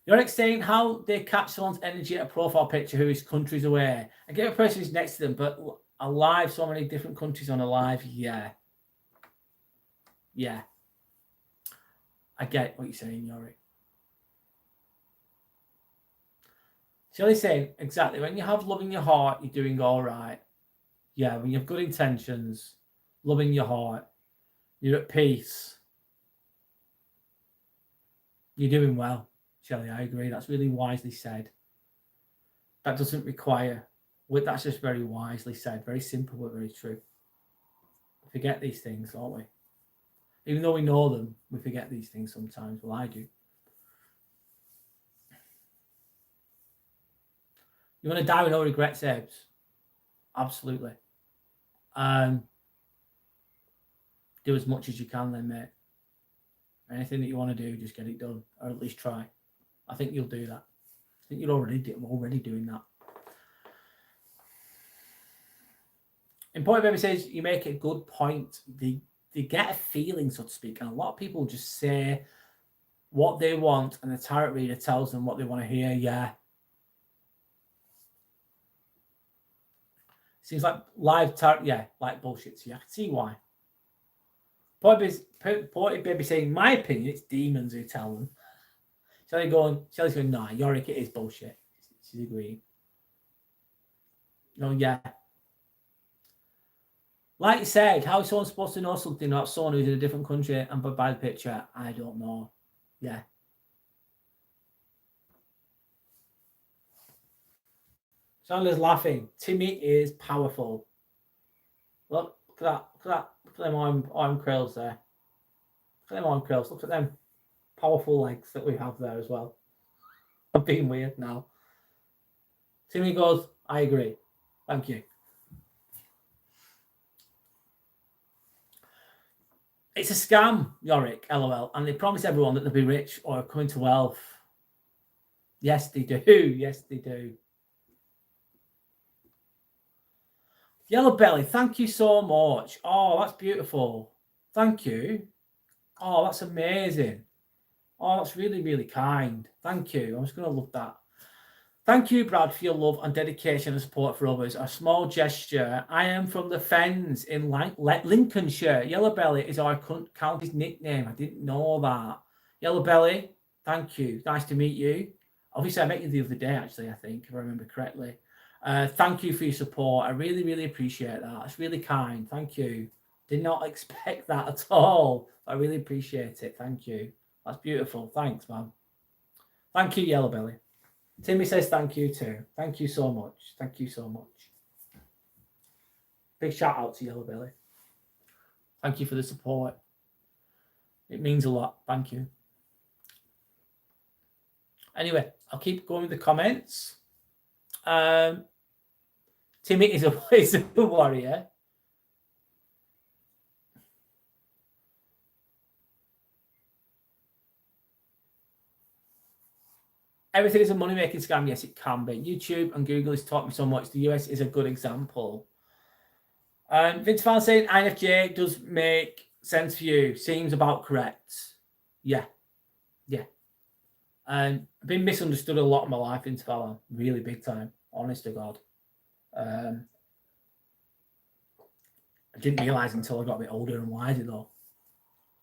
Speaker 1: You're saying how they catch someone's energy at a profile picture who is countries away. I get a person who's next to them, but alive, so many different countries on a live. Yeah. I get what you're saying, Yorick. Shelley's saying, exactly, when you have love in your heart, you're doing all right. Yeah, when you have good intentions, love in your heart, you're at peace. You're doing well, Shelley. I agree. That's really wisely said. That doesn't require, that's just very wisely said. Very simple, but very true. We forget these things, don't we? Even though we know them, we forget these things sometimes. Well, I do. You want to die with no regrets, Ebs? Absolutely. Do as much as you can then, mate. Anything that you want to do, just get it done, or at least try. I think you'll do that. I think you're already doing that. Important Baby says, you make a good point. They get a feeling, so to speak, and a lot of people just say what they want, and the tarot reader tells them what they want to hear. Yeah. Seems like live tarot, yeah, like bullshit. So I can see why. Poetic Baby saying, my opinion, it's demons who tell them. Shelley's going, nah, Yorick, it is bullshit. She's agreeing. No, yeah. Like you said, how is someone supposed to know something about someone who's in a different country and by the picture? I don't know. Yeah. Chandler's laughing. Timmy is powerful. Look at that. Look at them arm curls there. Look at them arm curls. Look at them powerful legs that we have there as well. I'm being weird now. Timmy goes, I agree. Thank you. It's a scam, Yorick, LOL. And they promise everyone that they'll be rich or coming to wealth. Yes, they do. Yes, they do. Yellow Belly, thank you so much. Oh, that's beautiful. Thank you. Oh, that's amazing. Oh, that's really, really kind. Thank you. I'm just going to look that. Thank you, Brad, for your love and dedication and support for others. A small gesture. I am from the Fens in Lincolnshire. Yellow Belly is our county's nickname. I didn't know that. Yellow Belly, thank you. Nice to meet you. Obviously, I met you the other day, actually, I think, if I remember correctly. Thank you for your support. I really, really appreciate that. It's really kind. Thank you. Did not expect that at all. I really appreciate it. Thank you. That's beautiful. Thanks, man. Thank you, Yellow Belly. Timmy says thank you too. Thank you so much. Thank you so much. Big shout out to Yellow Belly. Thank you for the support. It means a lot. Thank you. Anyway, I'll keep going with the comments. Timmy is a warrior. Everything is a money-making scam. Yes, it can be. YouTube and Google has taught me so much. The US is a good example. Vince Fan saying INFJ does make sense for you. Seems about correct. Yeah. Yeah. And I've been misunderstood a lot in my life, Vince Fan. Really big time. Honest to God. I didn't realise until I got a bit older and wiser, though.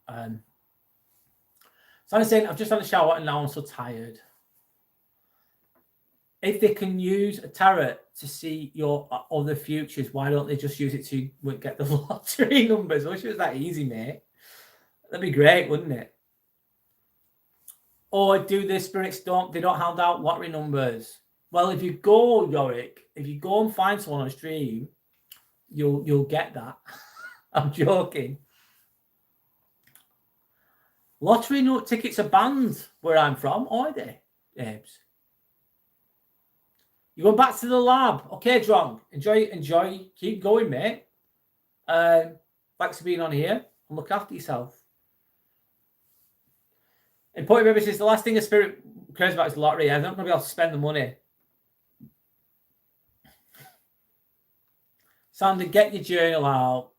Speaker 1: So I'm saying I've just had a shower and now I'm so tired. If they can use a tarot to see your other futures, why don't they just use it to get the lottery numbers? I wish it was that easy, mate. That'd be great, wouldn't it? Or do the spirits don't hand out lottery numbers? Well, if you go, Yorick, if you go and find someone on a stream, you'll get that. I'm joking. Lottery note tickets are banned where I'm from, are they, Abes? You go back to the lab. Okay, Drong. Enjoy. Keep going, mate. Thanks for being on here. And look after yourself. Important Baby says the last thing a spirit cares about is the lottery. I'm not going to be able to spend the money. Sandy, get your journal out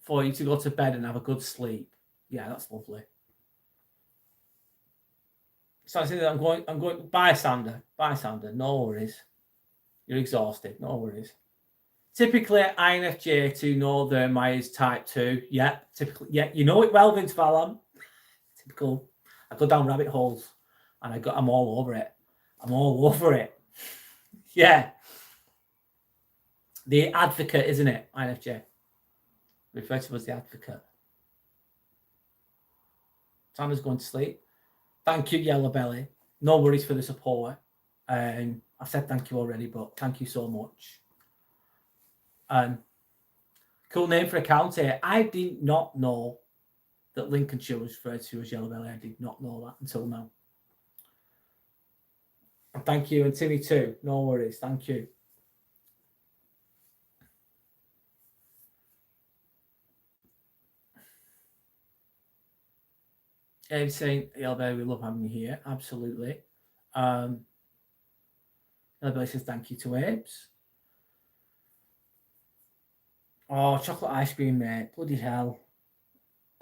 Speaker 1: for you to go to bed and have a good sleep. Yeah, that's lovely. So I said I'm going. Bye, Sander. Bye, Sander. No worries. You're exhausted. No worries. Typically, INFJ to know their Myers type 2. Yeah, typically. Yeah, you know it well, Vince Fallon. Typical. I go down rabbit holes, and I'm all over it. I'm all over it. Yeah. The advocate, isn't it? INFJ. Referred to as the advocate. Tanner's going to sleep. Thank you, Yellow Belly. No worries for the support. I've said thank you already, but thank you so much. Cool name for a county. I did not know that Lincolnshire was referred to as Yellow Belly. I did not know that until now. And thank you, and Timmy too. No worries. Thank you. Abe's saying, Yellow Belly, we love having you here. Absolutely. Yellow Belly says thank you to Abe's. Oh, chocolate ice cream, mate. Bloody hell.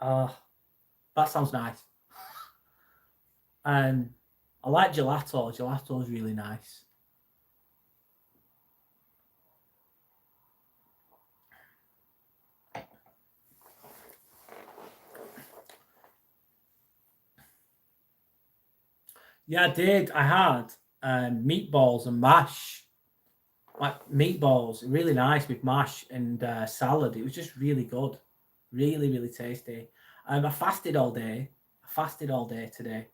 Speaker 1: That sounds nice. I like gelato. Gelato is really nice. Yeah, I did. I had meatballs and mash. Like meatballs, really nice with mash and salad. It was just really good. Really, really tasty. I fasted all day. Today.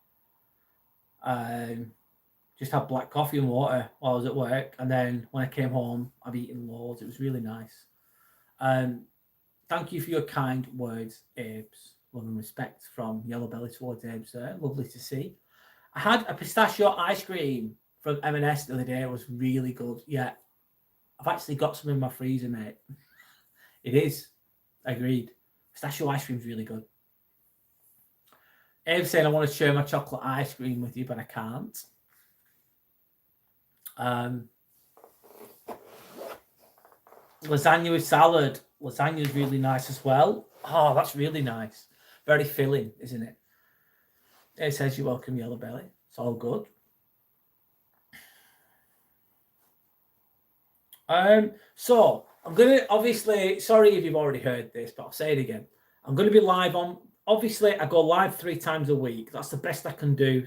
Speaker 1: Just had black coffee and water while I was at work. And then when I came home, I've eaten loads. It was really nice. Thank you for your kind words, Abes. Love and respect from Yellow Belly towards Abes there. Lovely to see. I had a pistachio ice cream from M&S the other day. It was really good. Yeah. I've actually got some in my freezer, mate. It is. Agreed. Pistachio ice cream is really good. Abe saying I want to share my chocolate ice cream with you, but I can't. Lasagna with salad. Lasagna is really nice as well. Oh, that's really nice. Very filling, isn't it? It says you're welcome, Yellow Belly. It's all good. So I'm gonna obviously, sorry if you've already heard this, but I'll say it again. I'm gonna be live on. Obviously, I go live 3 times a week. That's the best I can do.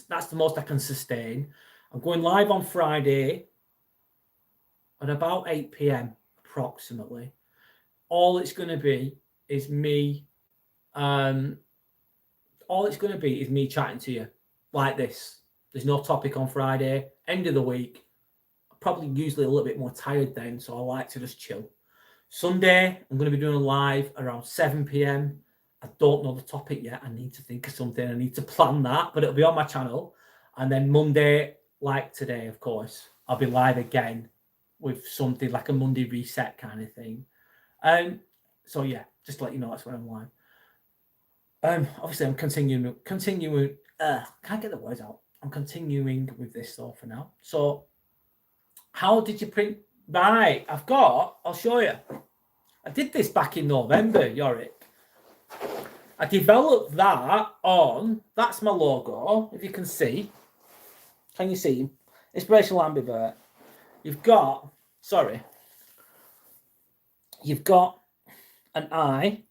Speaker 1: That's the most I can sustain. I'm going live on Friday at about 8 p.m. approximately. All it's going to be is me. All it's going to be is me chatting to you like this. There's no topic on Friday. End of the week. I'm probably usually a little bit more tired then, so I like to just chill. Sunday, I'm going to be doing a live around 7 p.m. I don't know the topic yet. I need to think of something. I need to plan that, but it'll be on my channel. And then Monday, like today, of course, I'll be live again with something like a Monday reset kind of thing. So yeah, just to let you know that's when I'm live. Obviously I'm continuing. Can't get the words out. I'm continuing with this though for now. So, how did you print? Right, I'll show you. I did this back in November, Yorick. I developed that on, that's my logo, if you can see. Can you see? Inspirational Ambivert. You've got an eye, and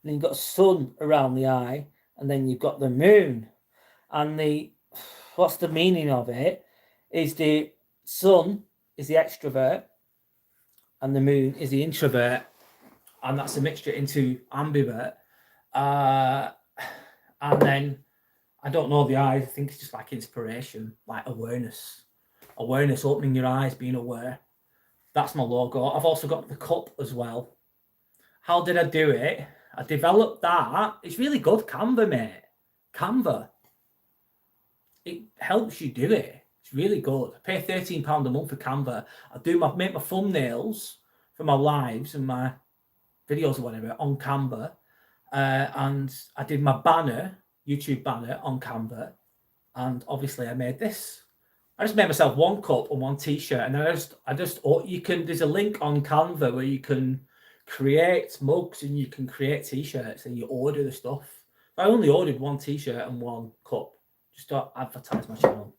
Speaker 1: then you've got a sun around the eye, and then you've got the moon. And what's the meaning of it is the sun is the extrovert, and the moon is the introvert, and that's a mixture into ambivert. And then I don't know the eyes. I think it's just like inspiration, like awareness, opening your eyes, being aware. That's my logo. I've also got the cup as well. How did I do it? I developed that. It's really good, Canva, mate. Canva. It helps you do it. It's really good. I pay £13 a month for Canva. I make my thumbnails for my lives and my videos or whatever on Canva. And I did my banner, YouTube banner on Canva. And obviously I made this. I just made myself one cup and one t-shirt. And there's a link on Canva where you can create mugs and you can create t-shirts and you order the stuff. I only ordered one t-shirt and one cup. Just to advertise my channel.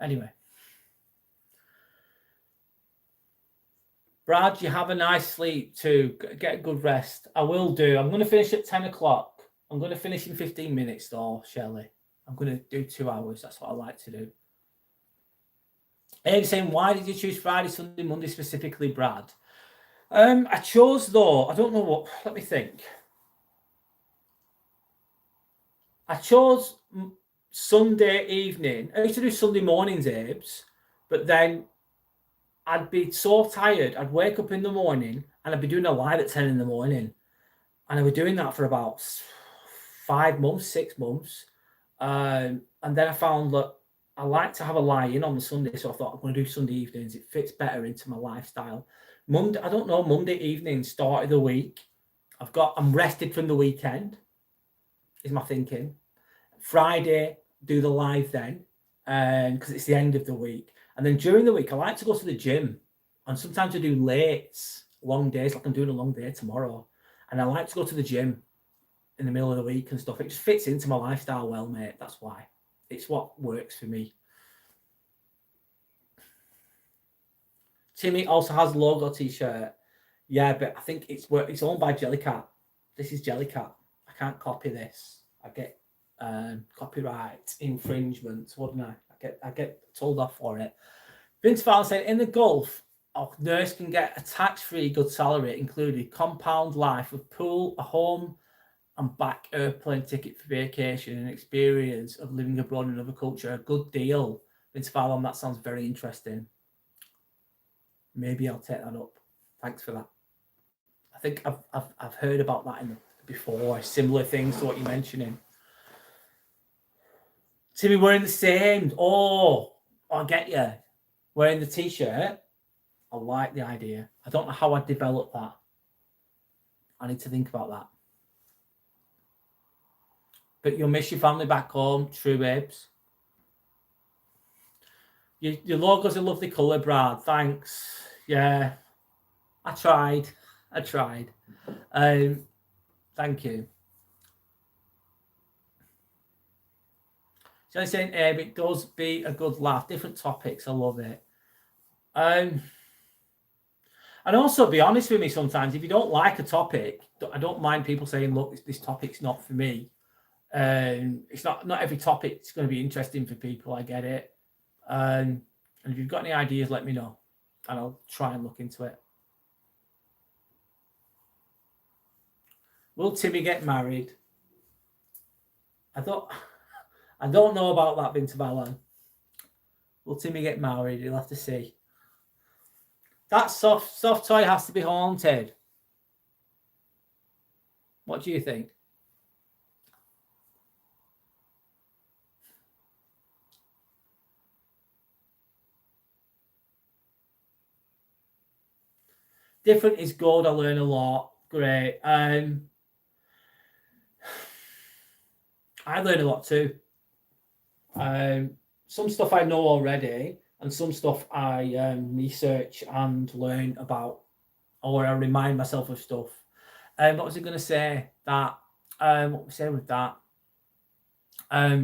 Speaker 1: Anyway. Brad, you have a nice sleep too. Get a good rest. I will do. I'm going to finish at 10 o'clock. I'm going to finish in 15 minutes though, Shelley. I'm going to do 2 hours. That's what I like to do. Abe saying, why did you choose Friday, Sunday, Monday specifically, Brad? I chose though, I don't know what, let me think. I chose Sunday evening. I used to do Sunday mornings, Abe's, but then I'd be so tired. I'd wake up in the morning and I'd be doing a live at 10 in the morning. And I was doing that for about 5 months, 6 months. And then I found that I like to have a lie in on the Sunday. So I thought I'm going to do Sunday evenings. It fits better into my lifestyle. Monday, I don't know, Monday evening, start of the week. I'm rested from the weekend, is my thinking. Friday, do the live then, because it's the end of the week. And then during the week, I like to go to the gym. And sometimes I do lates, long days, like I'm doing a long day tomorrow. And I like to go to the gym in the middle of the week and stuff. It just fits into my lifestyle well, mate. That's why. It's what works for me. Timmy also has a logo t-shirt. Yeah, but I think it's owned by Jellycat. This is Jellycat. I can't copy this. I get copyright infringements, wouldn't I? I get told off for it. Vince Fallon said, in the Gulf, a nurse can get a tax-free good salary, including compound life with pool, a home, and back airplane ticket for vacation and experience of living abroad in another culture. A good deal. Vince Fallon, that sounds very interesting. Maybe I'll take that up. Thanks for that. I think I've heard about that before, similar things to what you're mentioning. Timmy wearing the same. Oh, I get you. Wearing the t-shirt. I like the idea. I don't know how I'd develop that. I need to think about that. But you'll miss your family back home. True, babes. Your logo's a lovely colour, Brad. Thanks. Yeah. I tried. Thank you. So I'm saying, it does be a good laugh. Different topics. I love it. And also be honest with me sometimes. If you don't like a topic, I don't mind people saying, look, this topic's not for me. It's not every topic's going to be interesting for people. I get it. And if you've got any ideas, let me know. And I'll try and look into it. Will Timmy get married? I don't know about that, Vince Fallon. Will Timmy get married? You'll have to see. That soft toy has to be haunted. What do you think? Different is good. I learn a lot. Great. I learn a lot too. Some stuff I know already, and some stuff I research and learn about, or I remind myself of stuff. What was I going to say? What was I saying with that? I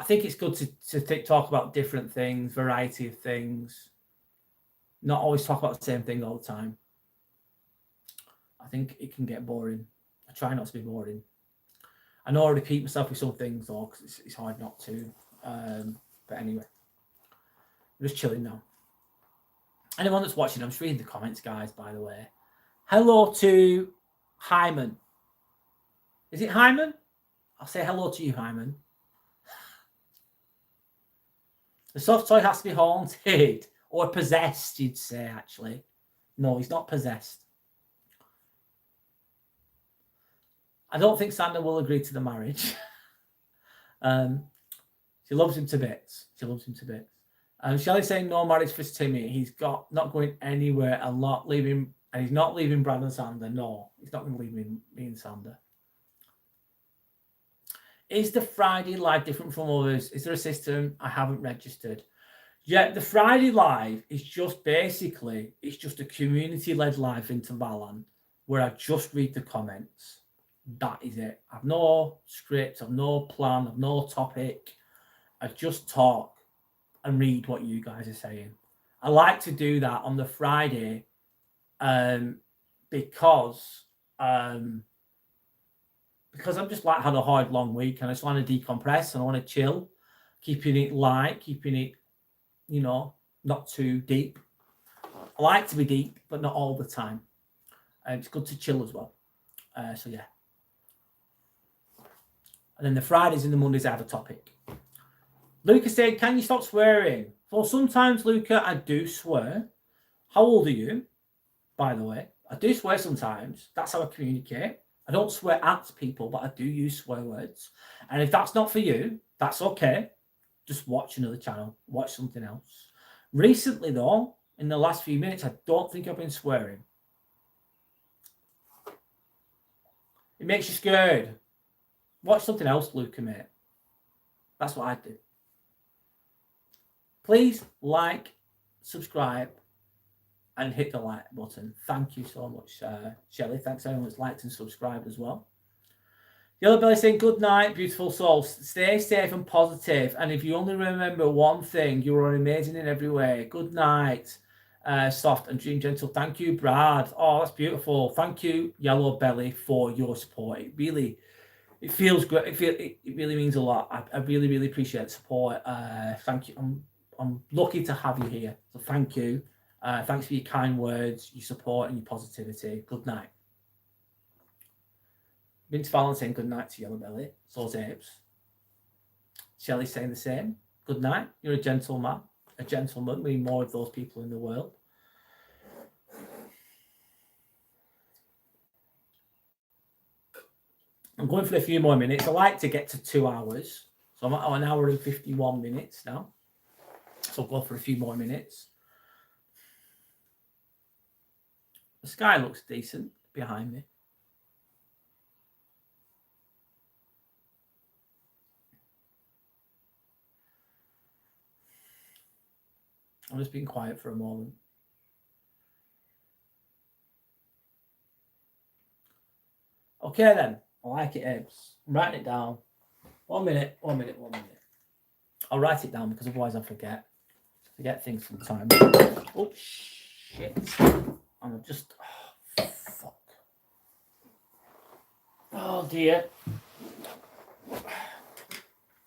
Speaker 1: think it's good to talk about different things, variety of things. Not always talk about the same thing all the time. I think it can get boring. I try not to be boring. I know I repeat myself with some things though, because it's hard not to. But anyway, I'm just chilling now. Anyone that's watching, I'm just reading the comments, guys, by the way. Hello to Hyman. Is it Hyman? I'll say hello to you, Hyman. The soft toy has to be haunted or possessed, you'd say, actually. No, he's not possessed. I don't think Sandra will agree to the marriage. She loves him to bits. Shelley's saying no marriage for Timmy. He's not going anywhere and he's not leaving Brad and Sander. No, he's not going to leave me and Sander. Is the Friday live different from others? Is there a system? I haven't registered. Yeah, the Friday live is just basically, it's just a community-led live into Valorant where I just read the comments. That is it. I've no script, I've no plan, I've no topic. I just talk and read what you guys are saying. I like to do that on the Friday because because I've just like had a hard, long week and I just want to decompress and I want to chill, keeping it light, keeping it, you know, not too deep. I like to be deep, but not all the time. It's good to chill as well. So yeah. And then the Fridays and the Mondays I have a topic. Luca said, can you stop swearing? Well, sometimes, Luca, I do swear. How old are you, by the way? I do swear sometimes. That's how I communicate. I don't swear at people, but I do use swear words. And if that's not for you, that's okay. Just watch another channel. Watch something else. Recently, though, in the last few minutes, I don't think I've been swearing. It makes you scared. Watch something else, Luca, mate. That's what I do. Please like, subscribe, and hit the like button. Thank you so much, Shelley. Thanks everyone that's liked and subscribed as well. Yellow Belly saying, good night, beautiful souls. Stay safe and positive. And if you only remember one thing, you are amazing in every way. Good night, Soft and Dream Gentle. Thank you, Brad. Oh, that's beautiful. Thank you, Yellow Belly, for your support. It feels great. It really means a lot. I really, really appreciate the support. Thank you. I'm lucky to have you here. So thank you. Thanks for your kind words, your support, and your positivity. Good night. Vince Fallon saying good night to Yellow Belly. So's Apes. Shelley saying the same. Good night. You're a gentleman. A gentleman. We need more of those people in the world. I'm going for a few more minutes. I like to get to 2 hours. So I'm at an hour and 51 minutes now. So I'll go for a few more minutes. The sky looks decent behind me. I'm just being quiet for a moment. Okay then. I like it, Abe's. I'm writing it down. 1 minute. I'll write it down because otherwise I forget. Forget things sometimes. Oh, shit. I'm just... Oh, fuck. Oh, dear.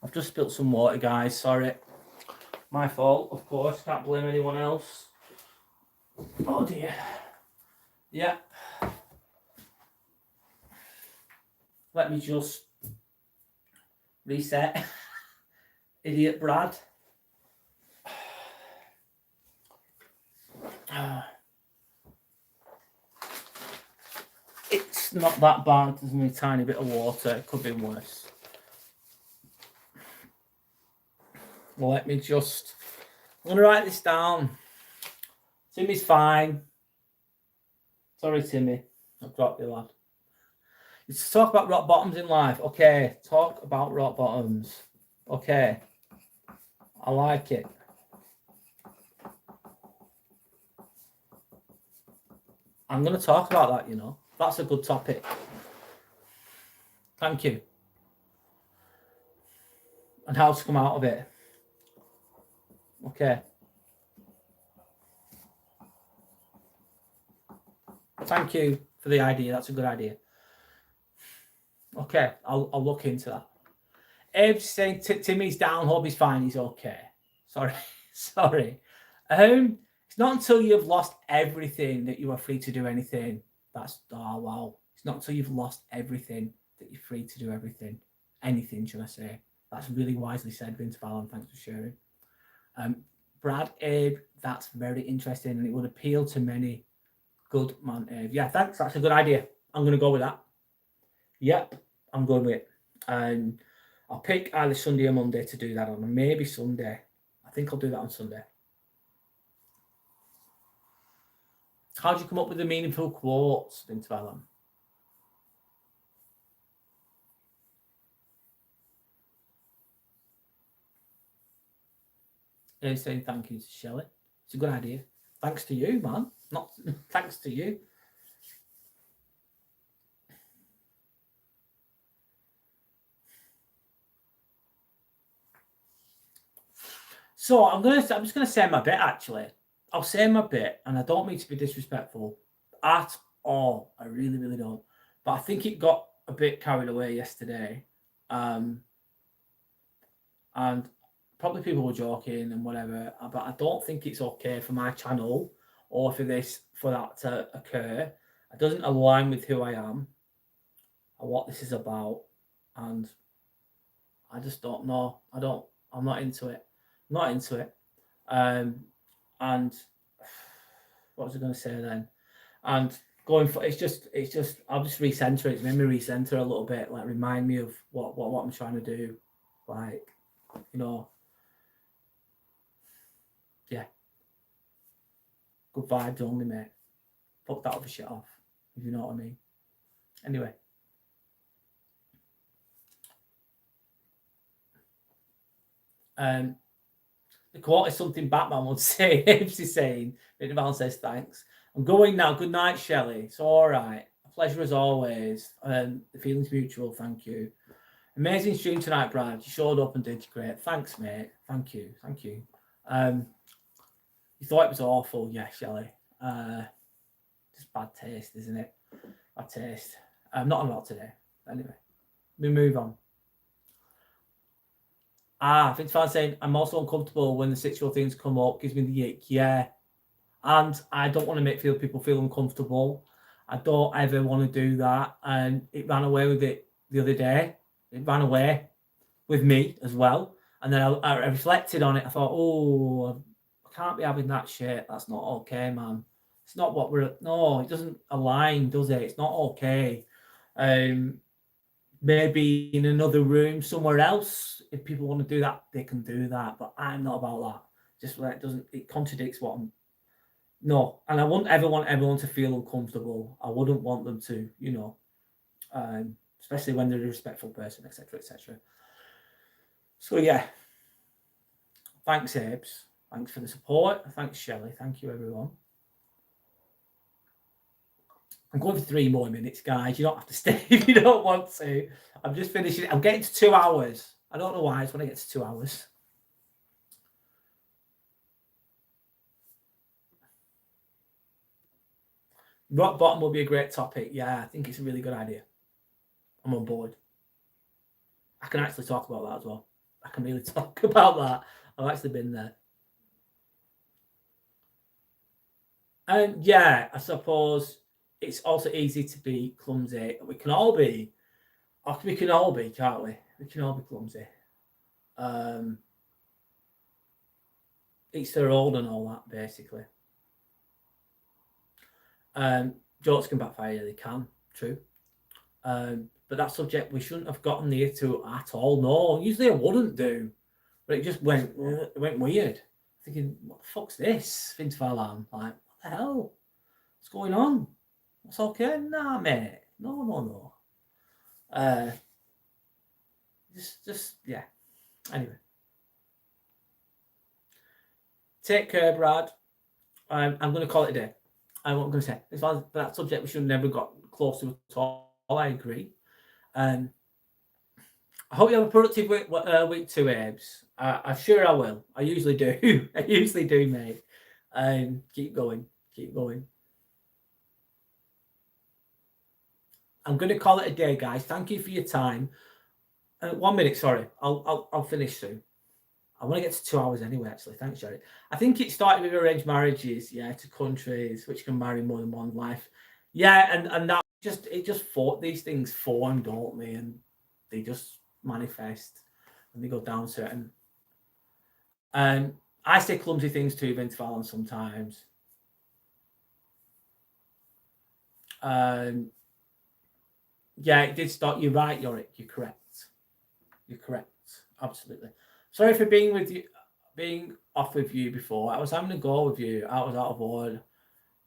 Speaker 1: I've just spilled some water, guys. Sorry. My fault, of course. Can't blame anyone else. Oh, dear. Yeah. Let me just reset. Idiot Brad. It's not that bad. There's only a tiny bit of water. It could be worse. Well, let me just... I'm going to write this down. Timmy's fine. Sorry, Timmy. I've dropped you, lad. Let's talk about rock bottoms in life. Okay, talk about rock bottoms. Okay. I like it. I'm going to talk about that, you know. That's a good topic. Thank you. And how to come out of it. Okay. Thank you for the idea. That's a good idea. Okay, I'll look into that. Abe's saying Timmy's down, hope he's fine, he's okay. Sorry. It's not until you've lost everything that you are free to do anything. Wow. It's not until you've lost everything that you're free to do everything. Anything, should I say. That's really wisely said, Vince Fallon. Thanks for sharing. Brad, Abe, that's very interesting and it would appeal to many. Good man, Abe. Yeah, thanks. That's a good idea. I'm going to go with that. Yep, I'm going with it. And I'll pick either Sunday or Monday to do that on. Maybe Sunday. I think I'll do that on Sunday. How do you come up with the meaningful quotes, Vince Fallon? They're saying thank you to Shelley. It's a good idea. Thanks to you, man. Not thanks to you. So I'm just gonna say my bit actually. I'll say my bit, and I don't mean to be disrespectful at all. I really, really don't. But I think it got a bit carried away yesterday, and probably people were joking and whatever, but I don't think it's okay for my channel or for that to occur. It doesn't align with who I am or what this is about, and I just don't know. I'm not into it. I'm not into it. Um, and what was I going to say then? And going for it's just I'll just recenter it. It's made me recenter a little bit, like remind me of what I'm trying to do, like, you know, yeah, good vibes only, mate. Fuck that other shit off, if you know what I mean. Anyway, the quote is something Batman would say. He's saying, Batman says thanks. I'm going now. Good night, Shelley. It's all right. A pleasure as always. The feeling's mutual. Thank you. Amazing stream tonight, Brad. You showed up and did great. Thanks, mate. Thank you. Thank you. You thought it was awful, yeah, Shelley. Just bad taste, isn't it? Bad taste. Not a lot today. Anyway, we move on. Vince Fan saying, I'm also uncomfortable when the sexual things come up, gives me the ick. Yeah. And I don't want to make people feel uncomfortable. I don't ever want to do that. And it ran away with it the other day. It ran away with me as well. And then I reflected on it. I thought, oh, I can't be having that shit. That's not okay, man. It's not what no, it doesn't align, does it? It's not okay. Maybe in another room somewhere else, if people want to do that, they can do that. But I'm not about that. Just where it contradicts what I'm. No, and I wouldn't ever want everyone to feel uncomfortable. I wouldn't want them to, especially when they're a respectful person, etc., etc. So yeah, thanks, Abes. Thanks for the support. Thanks, Shelley. Thank you, everyone. I'm going for 3 more minutes, guys. You don't have to stay if you don't want to. I'm just finishing. I'm getting to 2 hours. I don't know why. I just want to get to 2 hours. Rock bottom will be a great topic. Yeah, I think it's a really good idea. I'm on board. I can actually talk about that as well. I can really talk about that. I've actually been there. And yeah, I suppose it's also easy to be clumsy. We can all be, can't we? We can all be clumsy. It's their own and all that, basically. Jokes can backfire, they can, true. But that subject we shouldn't have gotten near to at all. No, usually I wouldn't do, but it just went weird. Thinking, what the fuck's this? Vince Falan, like, what the hell? What's going on? What's okay? Nah, mate. No. Just yeah. Anyway, take care, Brad. I'm going to call it a day. I'm not going to say. As far as that subject, we should have never got close to at all. I agree. I hope you have a productive week too, Abes. I'm sure I will. I usually do. I usually do, mate. Keep going. I'm going to call it a day, guys. Thank you for your time. 1 minute, sorry. I'll finish soon. I want to get to 2 hours anyway, actually. Thanks, Jerry. I think it started with arranged marriages, to countries which can marry more than one life. Yeah, and that these things form, don't they? And they just manifest and they go down certain. And I say clumsy things too, Vince Fallon, sometimes. Yeah, it did start. You're right, Yorick. You're correct. Absolutely. Sorry for being off with you before. I was having a go with you. I was out of order.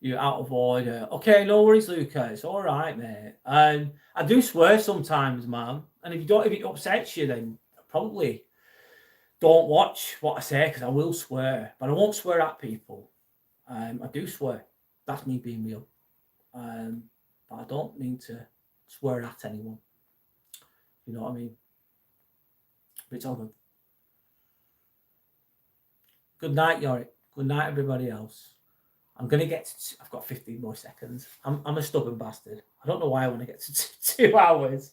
Speaker 1: You're out of order. Okay, no worries, Luca. It's all right, mate. I do swear sometimes, man. And if it upsets you, then probably don't watch what I say because I will swear, but I won't swear at people. I do swear. That's me being real. But I don't mean to swear at anyone. You know what I mean? But it's all good. Good night, Yorick. Good night, everybody else. I'm going to get to, I've got 15 more seconds. I'm a stubborn bastard. I don't know why I want to get to 2 hours.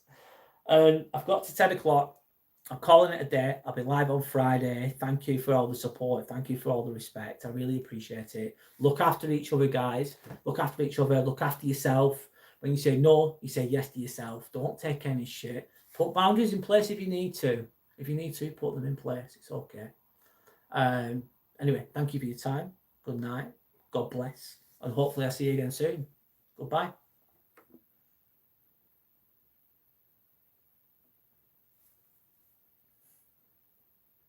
Speaker 1: And I've got to 10 o'clock. I'm calling it a day. I'll be live on Friday. Thank you for all the support. Thank you for all the respect. I really appreciate it. Look after each other, guys. Look after each other. Look after yourself. When you say no, you say yes to yourself. Don't take any shit. Put boundaries in place if you need to. If you need to, put them in place. It's okay. Anyway, thank you for your time. Good night. God bless. And hopefully I'll see you again soon. Goodbye.